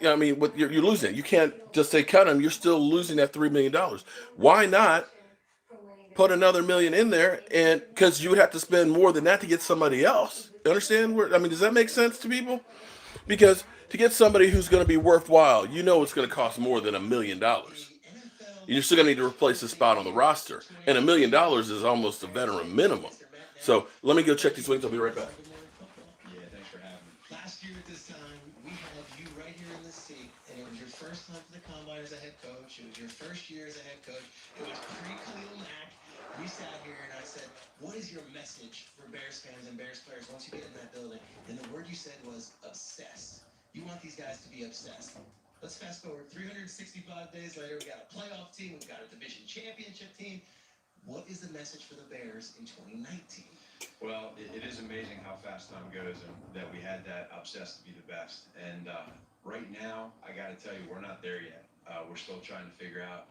I mean, you're losing. You can't just say cut him. You're still losing that $3 million. Why not put another $1 million in there? And because you would have to spend more than that to get somebody else. You understand? Does that make sense to people? Because to get somebody who's going to be worthwhile, you know it's going to cost more than $1 million. You're still going to need to replace a spot on the roster. And $1 million is almost a veteran minimum. So let me go check these wings. I'll be right back. Yeah, thanks for having me. Last year at this time, we had you right here in this seat, and it was your first time for the Combine as a head coach. It was your first year as a head coach. It was pre-Khalil Mack. We sat here, and I said, what is your message for Bears fans and Bears players once you get in that building? And the word you said was obsessed. You want these guys to be obsessed. Let's fast forward 365 days later. We got a playoff team. We've got a division championship team. What is the message for the Bears in 2019? Well, it is amazing how fast time goes and that we had that obsessed to be the best. And right now, I got to tell you, we're not there yet. We're still trying to figure out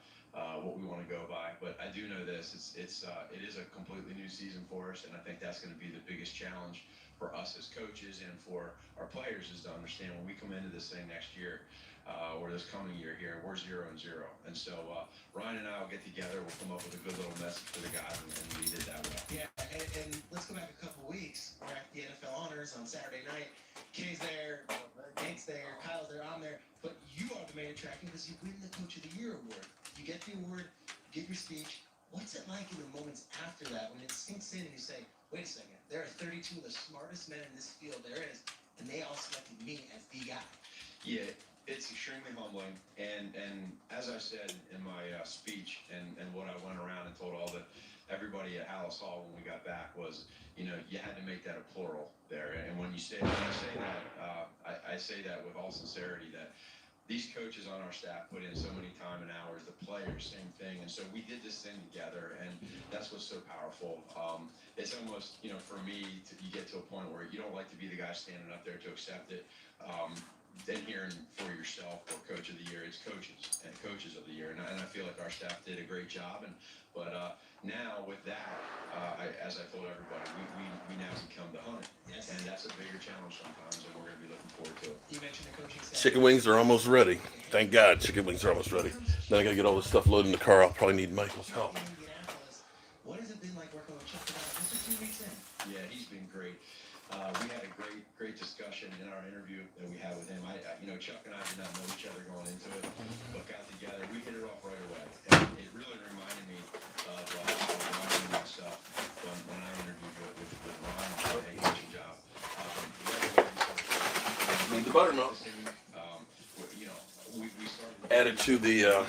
what we want to go by. But I do know this: it is a completely new season for us, and I think that's going to be the biggest challenge for us as coaches and for our players is to understand when we come into this thing next year. Or this coming year here, we're 0-0. And so Ryan and I will get together. We'll come up with a good little message for the guys and lead it that way. Yeah, and let's go back a couple weeks. We're at the NFL Honors on Saturday night. Kay's there, Nate's there, Kyle's there, I'm there. But you are the main attraction because you win the Coach of the Year award. You get the award, you give your speech. What's it like in the moments after that when it sinks in and you say, wait a second, there are 32 of the smartest men in this field there is, and they all selected me as the guy. Yeah. It's extremely humbling, and as I said in my speech, and what I went around and told everybody at Hallis Hall when we got back was, you had to make that a plural there. And when I say that, I say that with all sincerity that these coaches on our staff put in so many time and hours. The players, same thing, and so we did this thing together, and that's what's so powerful. It's almost, for me, you get to a point where you don't like to be the guy standing up there to accept it. Then hearing for yourself or Coach of the Year, it's coaches and Coaches of the Year, and I feel like our staff did a great job. But now with that, as I told everybody, we now become the hunt, and that's a bigger challenge sometimes, and we're going to be looking forward to it. You mentioned the coaching staff. Chicken wings are almost ready. Thank God, chicken wings are almost ready. Then I got to get all this stuff loaded in the car. I'll probably need Michael's help. What has it been like working with Chuck? This is 2 weeks in. Yeah, he's been great. We had a great discussion in our interview that we had with him. Chuck and I did not know each other going into it, but got together. We hit it off right away. And it really reminded me of Ryan and myself when I interviewed with Ryan. He did a great job. Need the buttermilk. We started Added to the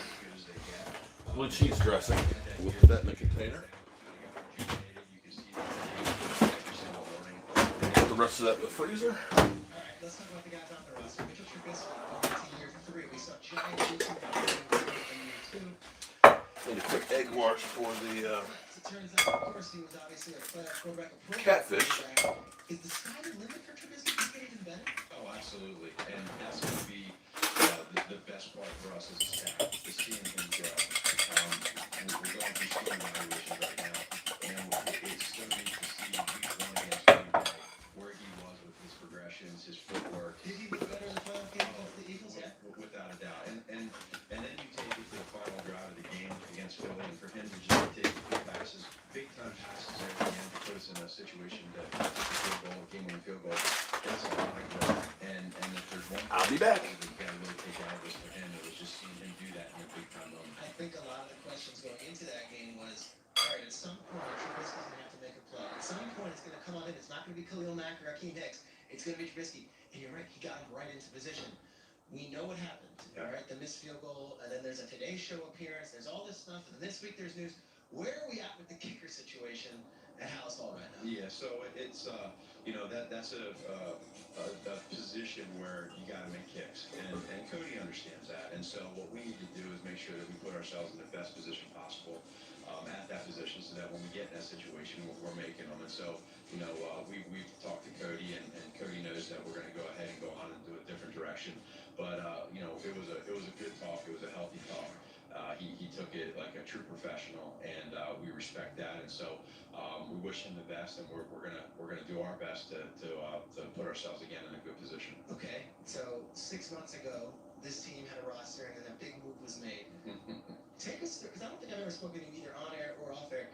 blue cheese dressing. We'll put that in the container. The rest of that in the freezer. All right, let's talk about the guys on the roster. Mitchell Trubisky, going to year 3. We saw giant leaps in year 2. Need a quick egg wash for the As it turns out, of course, he was obviously a playoff quarterback. catfish. Is the sky the limit for Trubisky to get even better? Oh, absolutely. And that's going to be the best part for us as a staff, is seeing him grow. We're going through season evaluations right now, and it's so neat to see week 1 against Green Bay where he was with his progressions, his footwork. Did he look better in the playoff game against the Eagles? Yeah, without a doubt. And then you take it to the final drive of the game against Philly, and for him to just take big passes, big-time passes there at the end to put us in a situation to kick a field goal, game-winning field goal. That's a lot of growth. And if there's one I'll be back. that you got to really take out of this for him, it was just seeing him do that in a big-time moment. I think a lot of the questions going into that game was, all right, at some point, Trubisky's going to have to make a play. At some point, it's going to come on in. It's not going to be Khalil Mack or Hakeem Hicks. It's going to be Trubisky. And you're right, he got him right into position. We know what happened, all right? The missed field goal, and then there's a Today Show appearance. There's all this stuff, and this week there's news. Where are we at with the kicker situation at Hallis Hall right now? Yeah, so it's that's a position where you got to make kicks, and Cody understands that. And so what we need to do is make sure that we put ourselves in the best position possible at that position, so that when we get in that situation, we're making them. And so we've talked to Cody, and Cody knows that we're going to go ahead and go on and do a different direction. But it was a good talk. It was a healthy talk. He took it like a true professional, and we respect that. And so we wish him the best, and we're gonna do our best to put ourselves again in a good position. Okay, so 6 months ago, this team had a roster, and then a big move was made. Take us through, because I don't think I've ever spoken to you either on air or off air.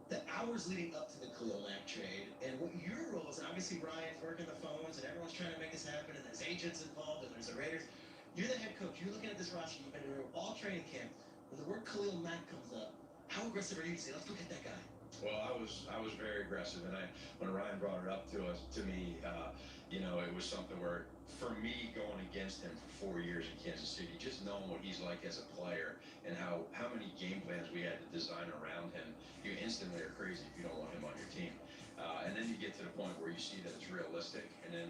The hours leading up to the Khalil Mack trade, and what your role is. And obviously, Ryan's working the phones, and everyone's trying to make this happen, and there's agents involved, and there's the Raiders. You're the head coach. You're looking at this roster. You've been through all training camp. When the word Khalil Mack comes up, how aggressive are you to say, let's look at that guy? Well, I was very aggressive, and when Ryan brought it up to me, you know, it was something where, for me, going against him for 4 years in Kansas City, just knowing what he's like as a player and how many game plans we had to design around him, you instantly are crazy if you don't want him on your team. And then you get to the point where you see that it's realistic, and then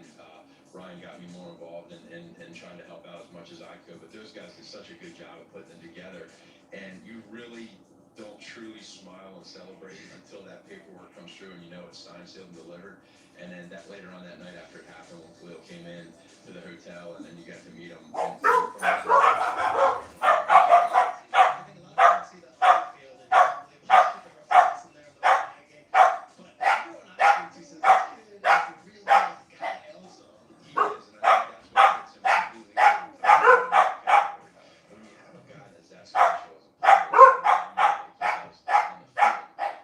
Ryan got me more involved in trying to help out as much as I could. But those guys did such a good job of putting them together, and you really don't truly smile and celebrate until that paperwork comes through and you know it's signed, sealed, and delivered. And then that later on that night after it happened, when Khalil came in to the hotel, and then you got to meet him. I think a lot of people see the field and they just put the reference in there of the Friday game. But everyone I speak to says this kid is the real deal guy also. He is, and I think that's what puts him completely in the category. When you have a guy that's that special as a player,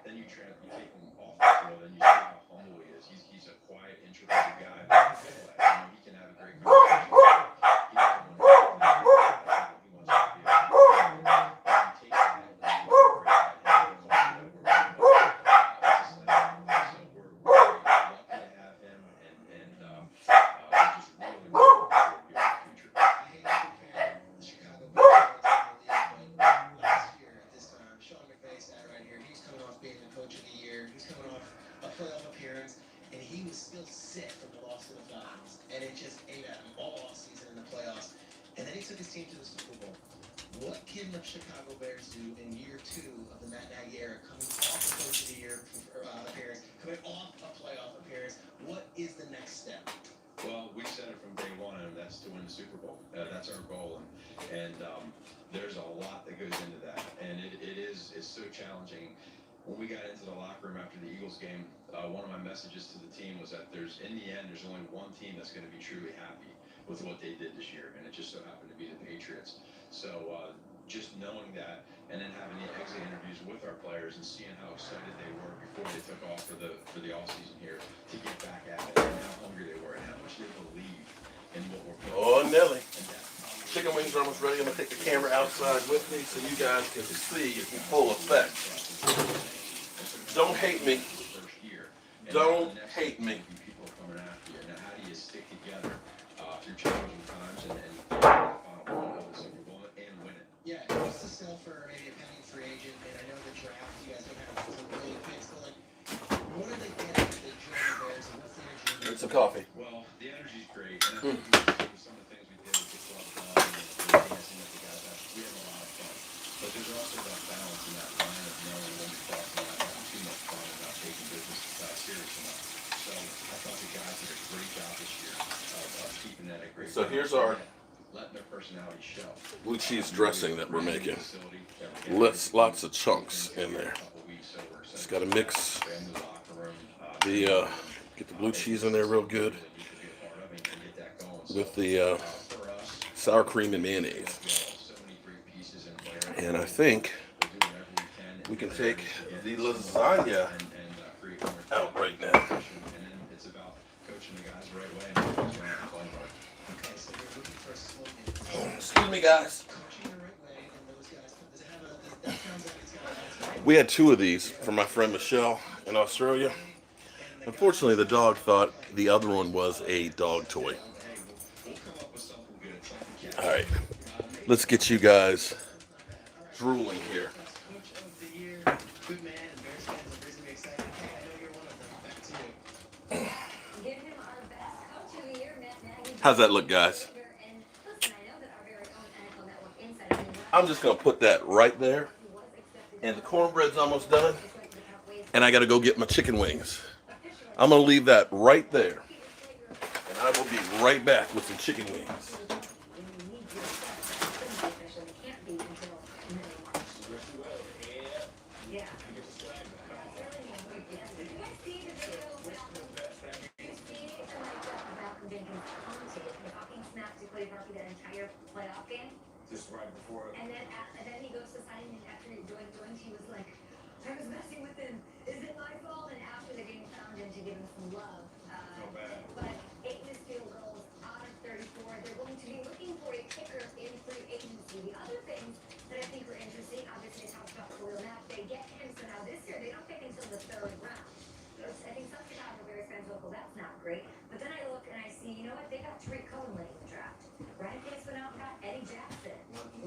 then you take him off the field and you see how humble he is. He's a quiet, introverted guy. But you know, he can have a great conversation. He doesn't want to he wants to be a and he takes that and he's a great guy. And he wants to know where we're going. So we're very lucky to have him, and we're just really looking forward to the future. I hate to compare the Chicago Bears to the league, but last year at this time, Sean McVay sat right here. He was coming off being the coach of the year. He was coming off a playoff appearance, and he was still sick from the loss to the Falcons, and it just ate at him all offseason in the playoffs. And then he took his team to the Super Bowl. What can the Chicago Bears do in year 2 of the Matt Nagy era, coming off the coach of the year appearance, coming off a playoff appearance? What is the next step? Well, we said it from day one, and that's to win the Super Bowl. That's our goal, and there's a lot that goes into that, and it's so challenging. When we got into the locker room after the Eagles game, one of my messages to the team was that in the end, there's only one team that's going to be truly happy with what they did this year, and it just so happened to be the Patriots. So just knowing that, and then having the exit interviews with our players and seeing how excited they were before they took off for the offseason here to get back at it, and how hungry they were, and how much they believe in what we're putting. Oh, Nelly. Chicken wings are almost ready. I'm going to take the camera outside with me so you guys can see it in full effect. Don't hate me. Don't hate me. People are coming after you. Now, how do you stick together through challenging times and final one of the Super Bowl and win it? Yeah, it was to sell for maybe a pending free agent, and I know the draft, you guys don't have some really picks, but like, what are they getting if they join the Bears, and what's the energy? Drink some coffee. Well, the energy's great, and I think some of the things we did with the club and the dancing with the guys, we had a lot of fun. But there's also that balance in that line of knowing when to cross the line, having too much fun and not taking business serious enough. So I thought the guys did a great job this year of keeping that a great. So here's our letting their personality show. blue cheese dressing that we're making. Lots of chunks in there. Just got to mix get the blue cheese in there real good with the sour cream and mayonnaise. And I think we can take the lasagna out right now. It's about coaching the guys the right way and coaching the right way. Okay, so you're looking for a slogan. Excuse me, guys. Coaching the right way, and those guys, does it have that sounds like it's got a We had 2 of these from my friend Michelle in Australia. Unfortunately, the dog thought the other one was a dog toy. All right, let's get you guys drooling here. Coach of the year, good man, and Bears fans are reasonably excited. Hey, I know you're one of them. Back to you. Give him our best coach of the year, Matt Nagy. How's that look, guys? And listen, I know that our very own NFL Network insider. I'm just going to put that right there. And the cornbread's almost done. And I got to go get my chicken wings. I'm going to leave that right there. And I will be right back with some chicken wings. Just right before. And then he goes to sign in after he joined, he was like, I was messing with him. Is it my great. But then I look and I see, you know what? They got Tariq Cohen late in the draft. Ryan Pace went out and got Eddie Jackson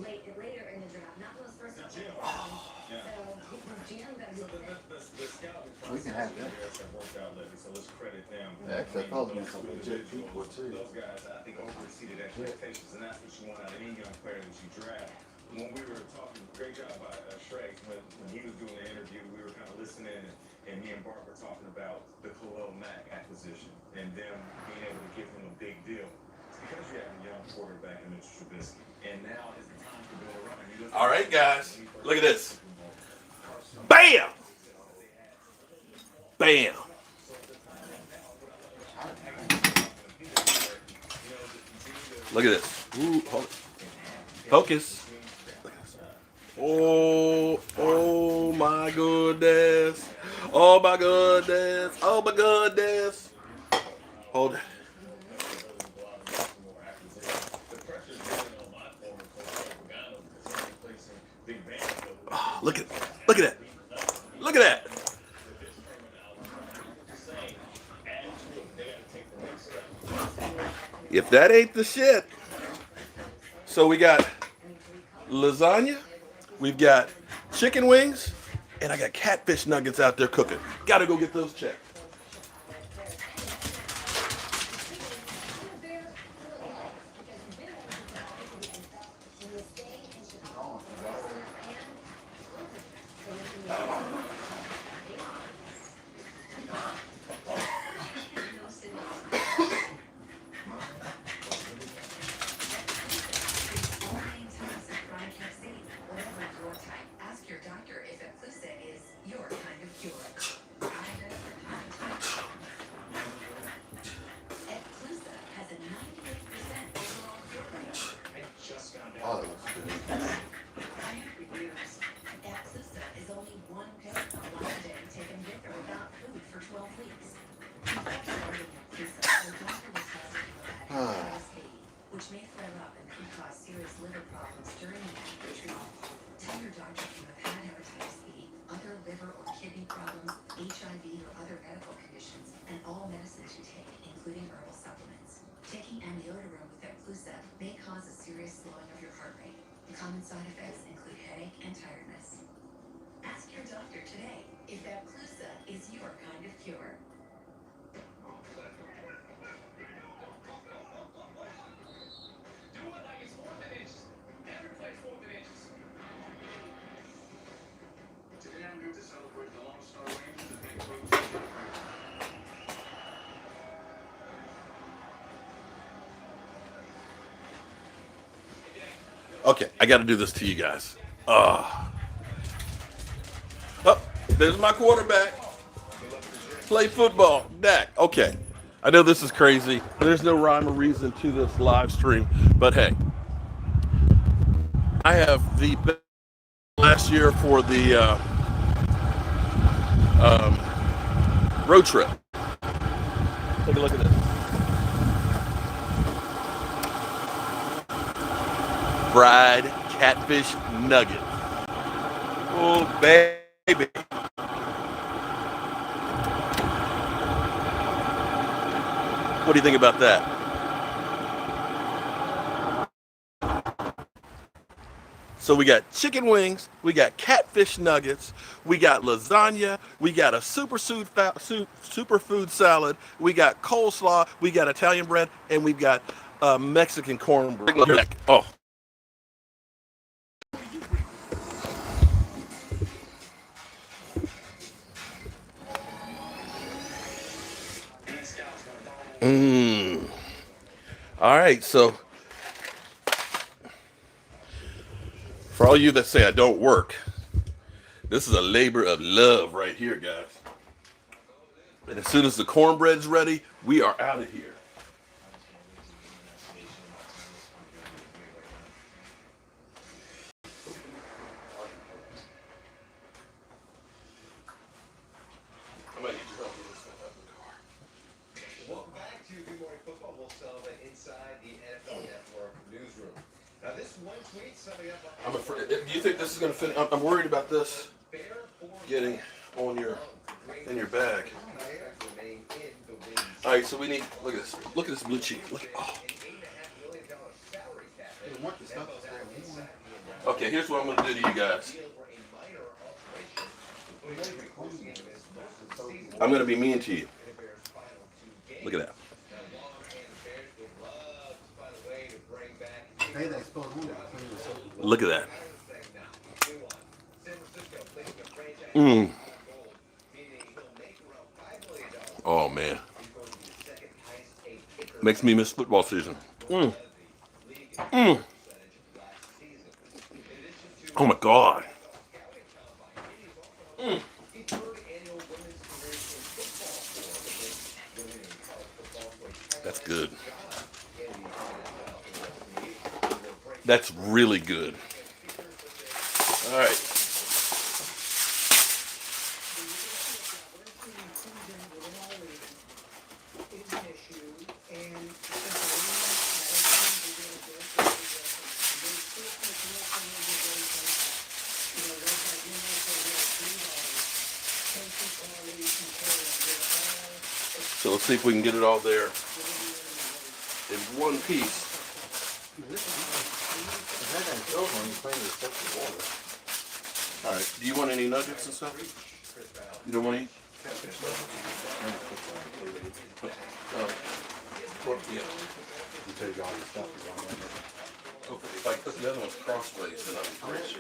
later in the draft. Not those first couple of rounds. So GM got to do The scouting We can have that. have worked out lately, so let's credit them. Yeah, XFL's been some legit people, too. Those guys, I think, overexceeded expectations, and that's what you want out of any young player that you draft. When we were talking, great job by Shrek, when he was doing the interview, we were kind of listening, and me and Bart were talking about the Khalil Mack acquisition and them being able to give him a big deal. It's because you have a young quarterback in Mitch Trubisky, and now is the time to go around. All right, guys, look at this. Bam! Bam! Look at this. Ooh, hold it. Focus. Oh my goodness. Oh my goodness. Oh my goodness. Hold it. Oh, look at that. Look at that. If that ain't the shit. So we got lasagna, we've got chicken wings, and I got catfish nuggets out there cooking. Gotta go get those checked. Oh, that looks good. Which may flare up and could cause serious liver problems during the active treatment. Tell your doctor if you have had hepatitis B, other liver or kidney problems, HIV or other medical conditions, and all medicines you take, including herbal supplements. Taking amiodarone with Epclusa may cause a serious slowing of your heart rate. The common side effects include headache and tiredness. Ask your doctor today if Epclusa is your kind of cure. Okay, I got to do this to you guys. Oh, there's my quarterback. Play football, Dak. Okay, I know this is crazy. There's no rhyme or reason to this live stream, but hey, I have the best last year for the road trip. Take a look at this. Fried catfish nuggets. Oh, baby. What do you think about that? So we got chicken wings, we got catfish nuggets, we got lasagna, we got a superfood salad, we got coleslaw, we got Italian bread, and we've got Mexican cornbread. Oh. All right, so for all you that say I don't work, this is a labor of love right here, guys. And as soon as the cornbread's ready, we are out of here. Welcome back to Good Morning Football. We'll celebrate inside the NFL Network newsroom. Now, this one tweet summing up. I'm afraid. Do you think this is going to fit? I'm worried about this getting on in your bag. Remain in the wings All right, so we need, look at this. Look at this blue cheese. Look, oh. Okay, here's what I'm going to do to you guys. I'm going to be mean to you. Look at that. Look at that. Oh, man. Makes me miss football season. Oh, my God. That's good. That's really good. All right. So let's see if we can get it all there in one piece. All right. Do you want any nuggets and stuff? You don't want any? Yeah. You take all your stuff. If I put the other ones crossways, then I'll be great.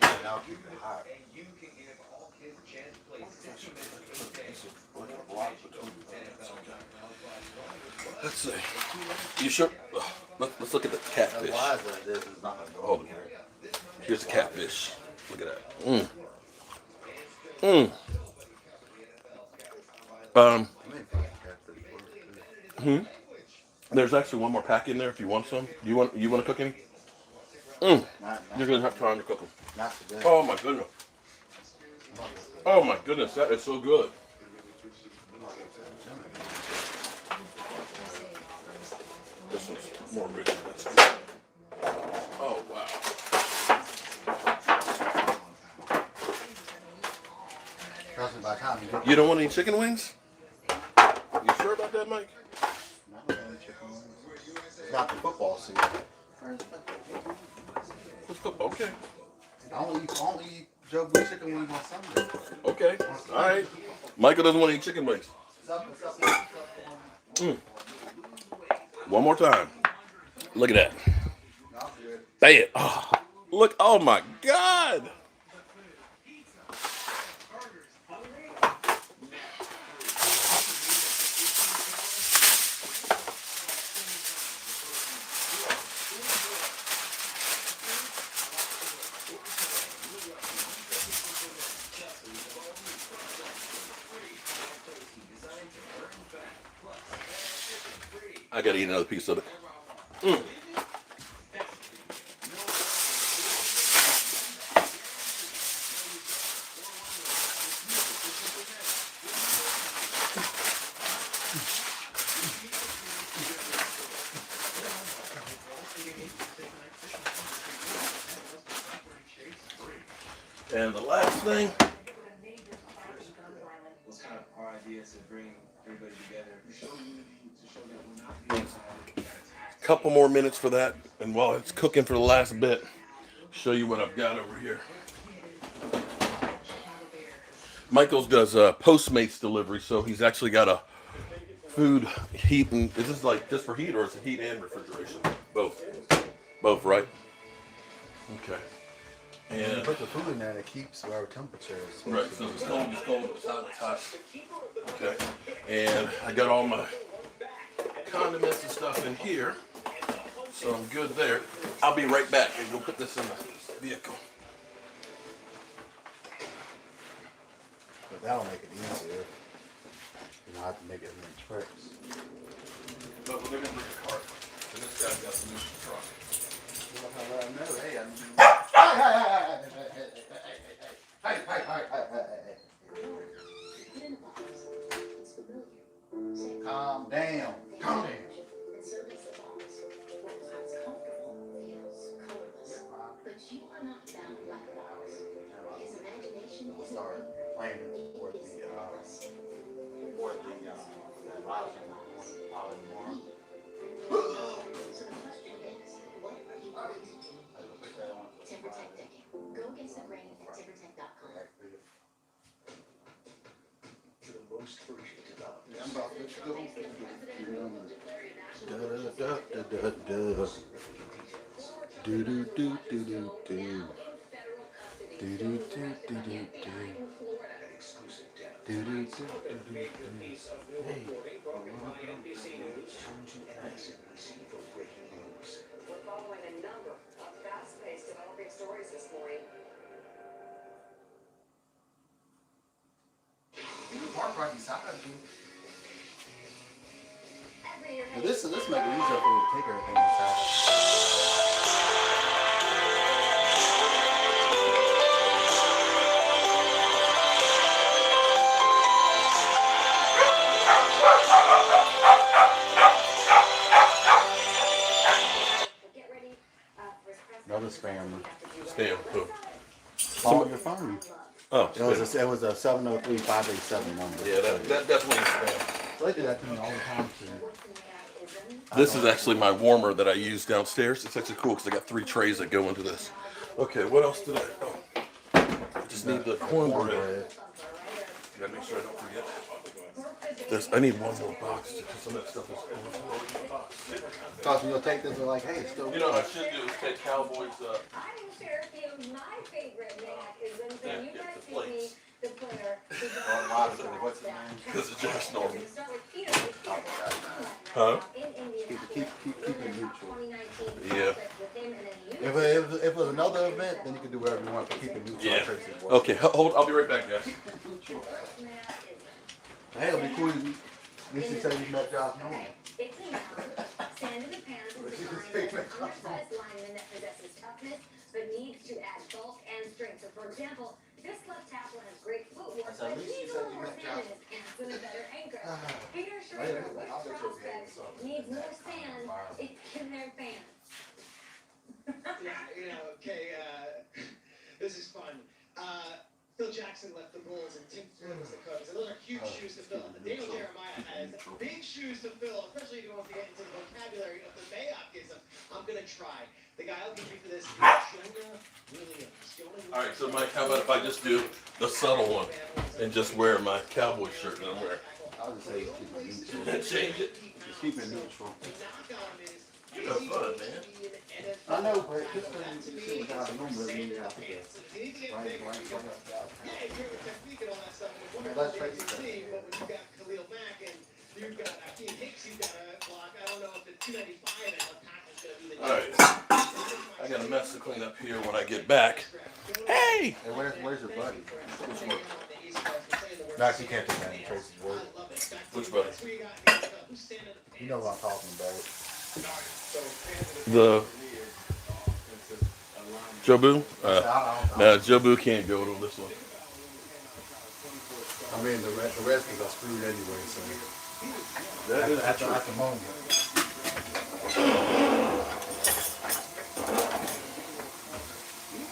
And I'll keep it hot. Let's see. You sure? Let's look at the catfish. Hold on. Here's the catfish. Look at that. There's actually one more pack in there if you want some. You want to cook any? You're gonna have time to cook them. Oh my goodness. Oh my goodness, that is so good. This one's more rich. That's good. Oh wow. You don't want any chicken wings? You sure about that, Mike? It's not the football season. Okay. I only eat Jobu chicken wings on Sunday. Okay. All right. Michael doesn't want to eat chicken wings. One more time. Look at that. Bam. Oh, look. Oh my God. I gotta eat another piece of it. And the last thing. What's kind of our idea to bring everybody together? Couple more minutes for that, and while it's cooking for the last bit, show you what I've got over here. Michael's does Postmates delivery, so he's actually got a food heat and is this like just for heat or is it heat and refrigeration? Both. Both, right? Okay. And you put the food in there and it keeps whatever temperature is. Right, so it's cold, it's hot, it's hot. Okay. And I got all my condiments and stuff in here. So I'm good there. I'll be right back and go put this in the vehicle. But that'll make it easier. You don't have to make it many tricks. But we're gonna bring a cart. And this guy's got some new truck. Calm down. Calm down. Start playing for the before the live tomorrow. So the question is, TimberTech decking. Go get some rain at timbertech.com. I'm about to go. Do do do do do do. Do do do do do do. Do do do do do. Hey. We're following a number of fast-paced developing stories this morning. This make it easier for me to take everything inside. Another spam. Spam. Who? Call your phone. Oh, It was a 703-587 number. Yeah, that definitely is spam. They do that to me all the time too. This is actually my warmer that I use downstairs. It's actually cool because I got 3 trays that go into this. Okay, what else did I? Oh, I just need the cornbread. Gotta make sure I don't forget. I need one more box because some of that stuff is overflowing in the box. Thought you gonna take this and like, hey, it's still. You know what I should do is take Cowboys. I didn't share with you my favorite mannerisms, and you guys see me, the player. What's his name? Because it's just normal. Start with Peter. Huh? In India. Keep it neutral. 2019. Yeah. If it was another event, then you can do whatever you want, but keep it neutral. Yeah. Okay, hold. I'll be right back, guys. Hey, it'll be cool. At least you say you met Josh Norman. It's a sand in the pans is designed for an undersized lineman that possesses toughness but needs to add bulk and strength. So, for example, this left tackle has great footwork, but needs a little more sand in his pants and a better anchor. Peter Schrader, which prospect needs more sand in their pants? Okay, this is fun. Phil Jackson left the Bulls and Tim Floyd was the coach. And those are huge shoes to fill. Daniel Jeremiah has big shoes to fill, especially if you want to get into the vocabulary of the Mayock gives him. I'm going to try. The guy I'll give you for this is Jonah Williams. All right, so Mike, how about if I just do the subtle one and just wear my Cowboy shirt that I'm wearing? I'll just say keep it neutral. Change it. Just keep it neutral. That's fun, man. I know, but just because you see what I remember, I mean, you have to get right. Let's face it. But when you got Khalil Mack and you've got Akeem Hicks, you've got a block. I don't know if the 295 and the pack is going to be the. All right. I got a mess to clean up here when I get back. Hey! Hey, where's your buddy? Max, you can't do that in Tracy's work. Which buddy? You know what I'm talking about. The Jobu? No, Jobu can't go to this one. I mean, the Redskins are screwed anyway, so. That is at the moment.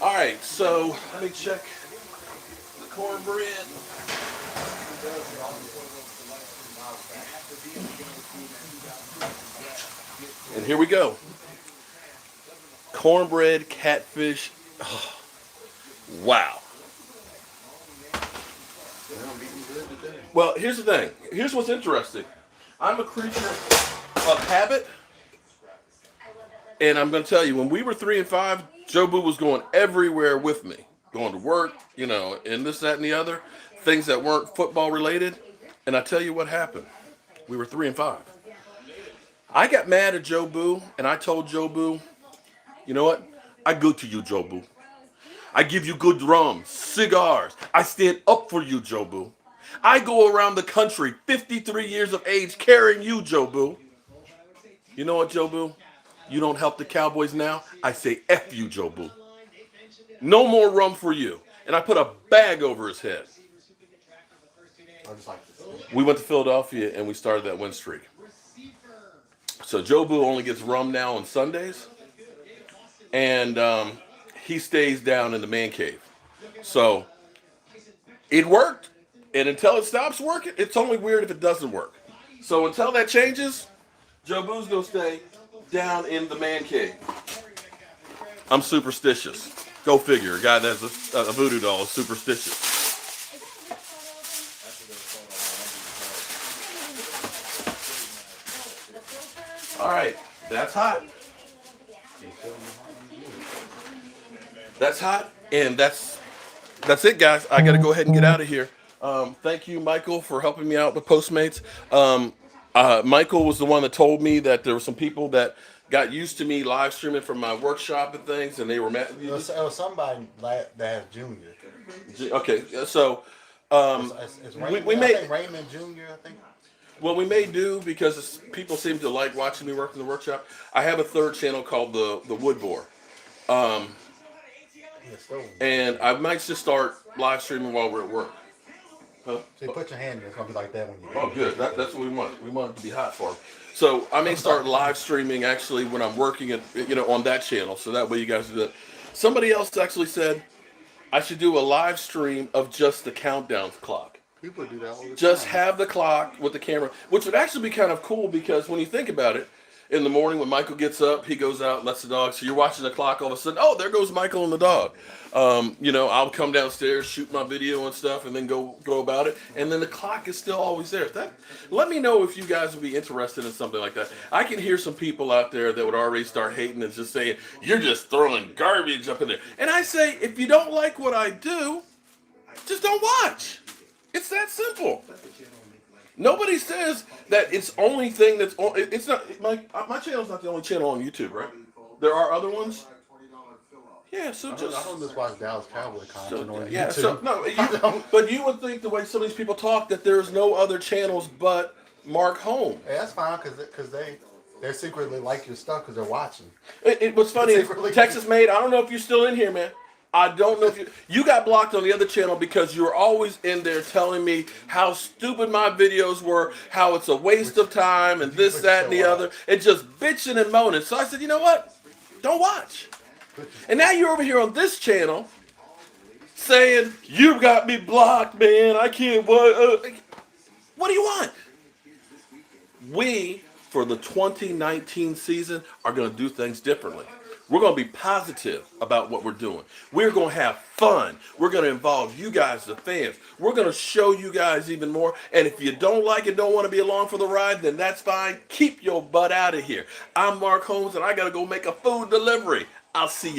All right, so let me check the cornbread. And here we go. Cornbread, catfish. Oh, wow. Well, here's the thing. Here's what's interesting. I'm a creature of habit. And I'm going to tell you, when we were 3-5, Jobu was going everywhere with me. Going to work, you know, and this, that, and the other. Things that weren't football related. And I tell you what happened. We were 3-5. I got mad at Jobu, and I told Jobu, you know what? I good to you, Jobu. I give you good rum, cigars. I stand up for you, Jobu. I go around the country, 53 years of age, carrying you, Jobu. You know what, Jobu? You don't help the Cowboys now? I say F you, Jobu. No more rum for you. And I put a bag over his head. We went to Philadelphia, and we started that win streak. So Jobu only gets rum now on Sundays, and he stays down in the man cave. So it worked. And until it stops working, it's only weird if it doesn't work. So until that changes, Jobu's gonna stay down in the man cave. I'm superstitious. Go figure. A guy that's a voodoo doll is superstitious. All right, that's hot. That's hot, and that's it, guys. I got to go ahead and get out of here. Thank you, Michael, for helping me out with Postmates. Michael was the one that told me that there were some people that got used to me live streaming from my workshop and things, and they were mad. It was somebody that has Junior. Okay, so it's Raymond, we I made think Raymond Junior. I think. well, we may do because people seem to like watching me work in the workshop. I have a third channel called the Wood Boar. And I might just start live streaming while we're at work. Huh? So you put your hand in, it's gonna be like that when you. Oh, good. That's what we want. We want it to be hot for them. So I may start live streaming actually when I'm working at on that channel. So that way you guys do that. Somebody else actually said I should do a live stream of just the countdown clock. People do that all the time. Just have the clock with the camera, which would actually be kind of cool because when you think about it, in the morning when Michael gets up, he goes out and lets the dog. So you're watching the clock, all of a sudden, oh, there goes Michael and the dog. I'll come downstairs, shoot my video and stuff, and then go about it. And then the clock is still always there. Let me know if you guys would be interested in something like that. I can hear some people out there that would already start hating and just saying, you're just throwing garbage up in there. And I say, if you don't like what I do, just don't watch. It's that simple. Nobody says that it's only thing that's on. It's not my channel's not the only channel on YouTube, right? There are other ones. Yeah, so I just don't just watch Dallas Cowboys content on yeah. YouTube. So no, but you would think the way some of these people talk that there's no other channels but Mark Holmes. Hey, that's fine because they secretly like your stuff because they're watching. It was funny. Texas Made. I don't know if you're still in here, man. I don't know if you got blocked on the other channel because you were always in there telling me how stupid my videos were, how it's a waste of time, and this, that, and the other, and just bitching and moaning. So I said, you know what? Don't watch. And now you're over here on this channel saying, you got me blocked, man. I can't. What do you want? We, for the 2019 season, are going to do things differently. We're going to be positive about what we're doing. We're going to have fun. We're going to involve you guys, the fans. We're going to show you guys even more. And if you don't like it, don't want to be along for the ride, then that's fine. Keep your butt out of here. I'm Mark Holmes, and I got to go make a food delivery. I'll see you.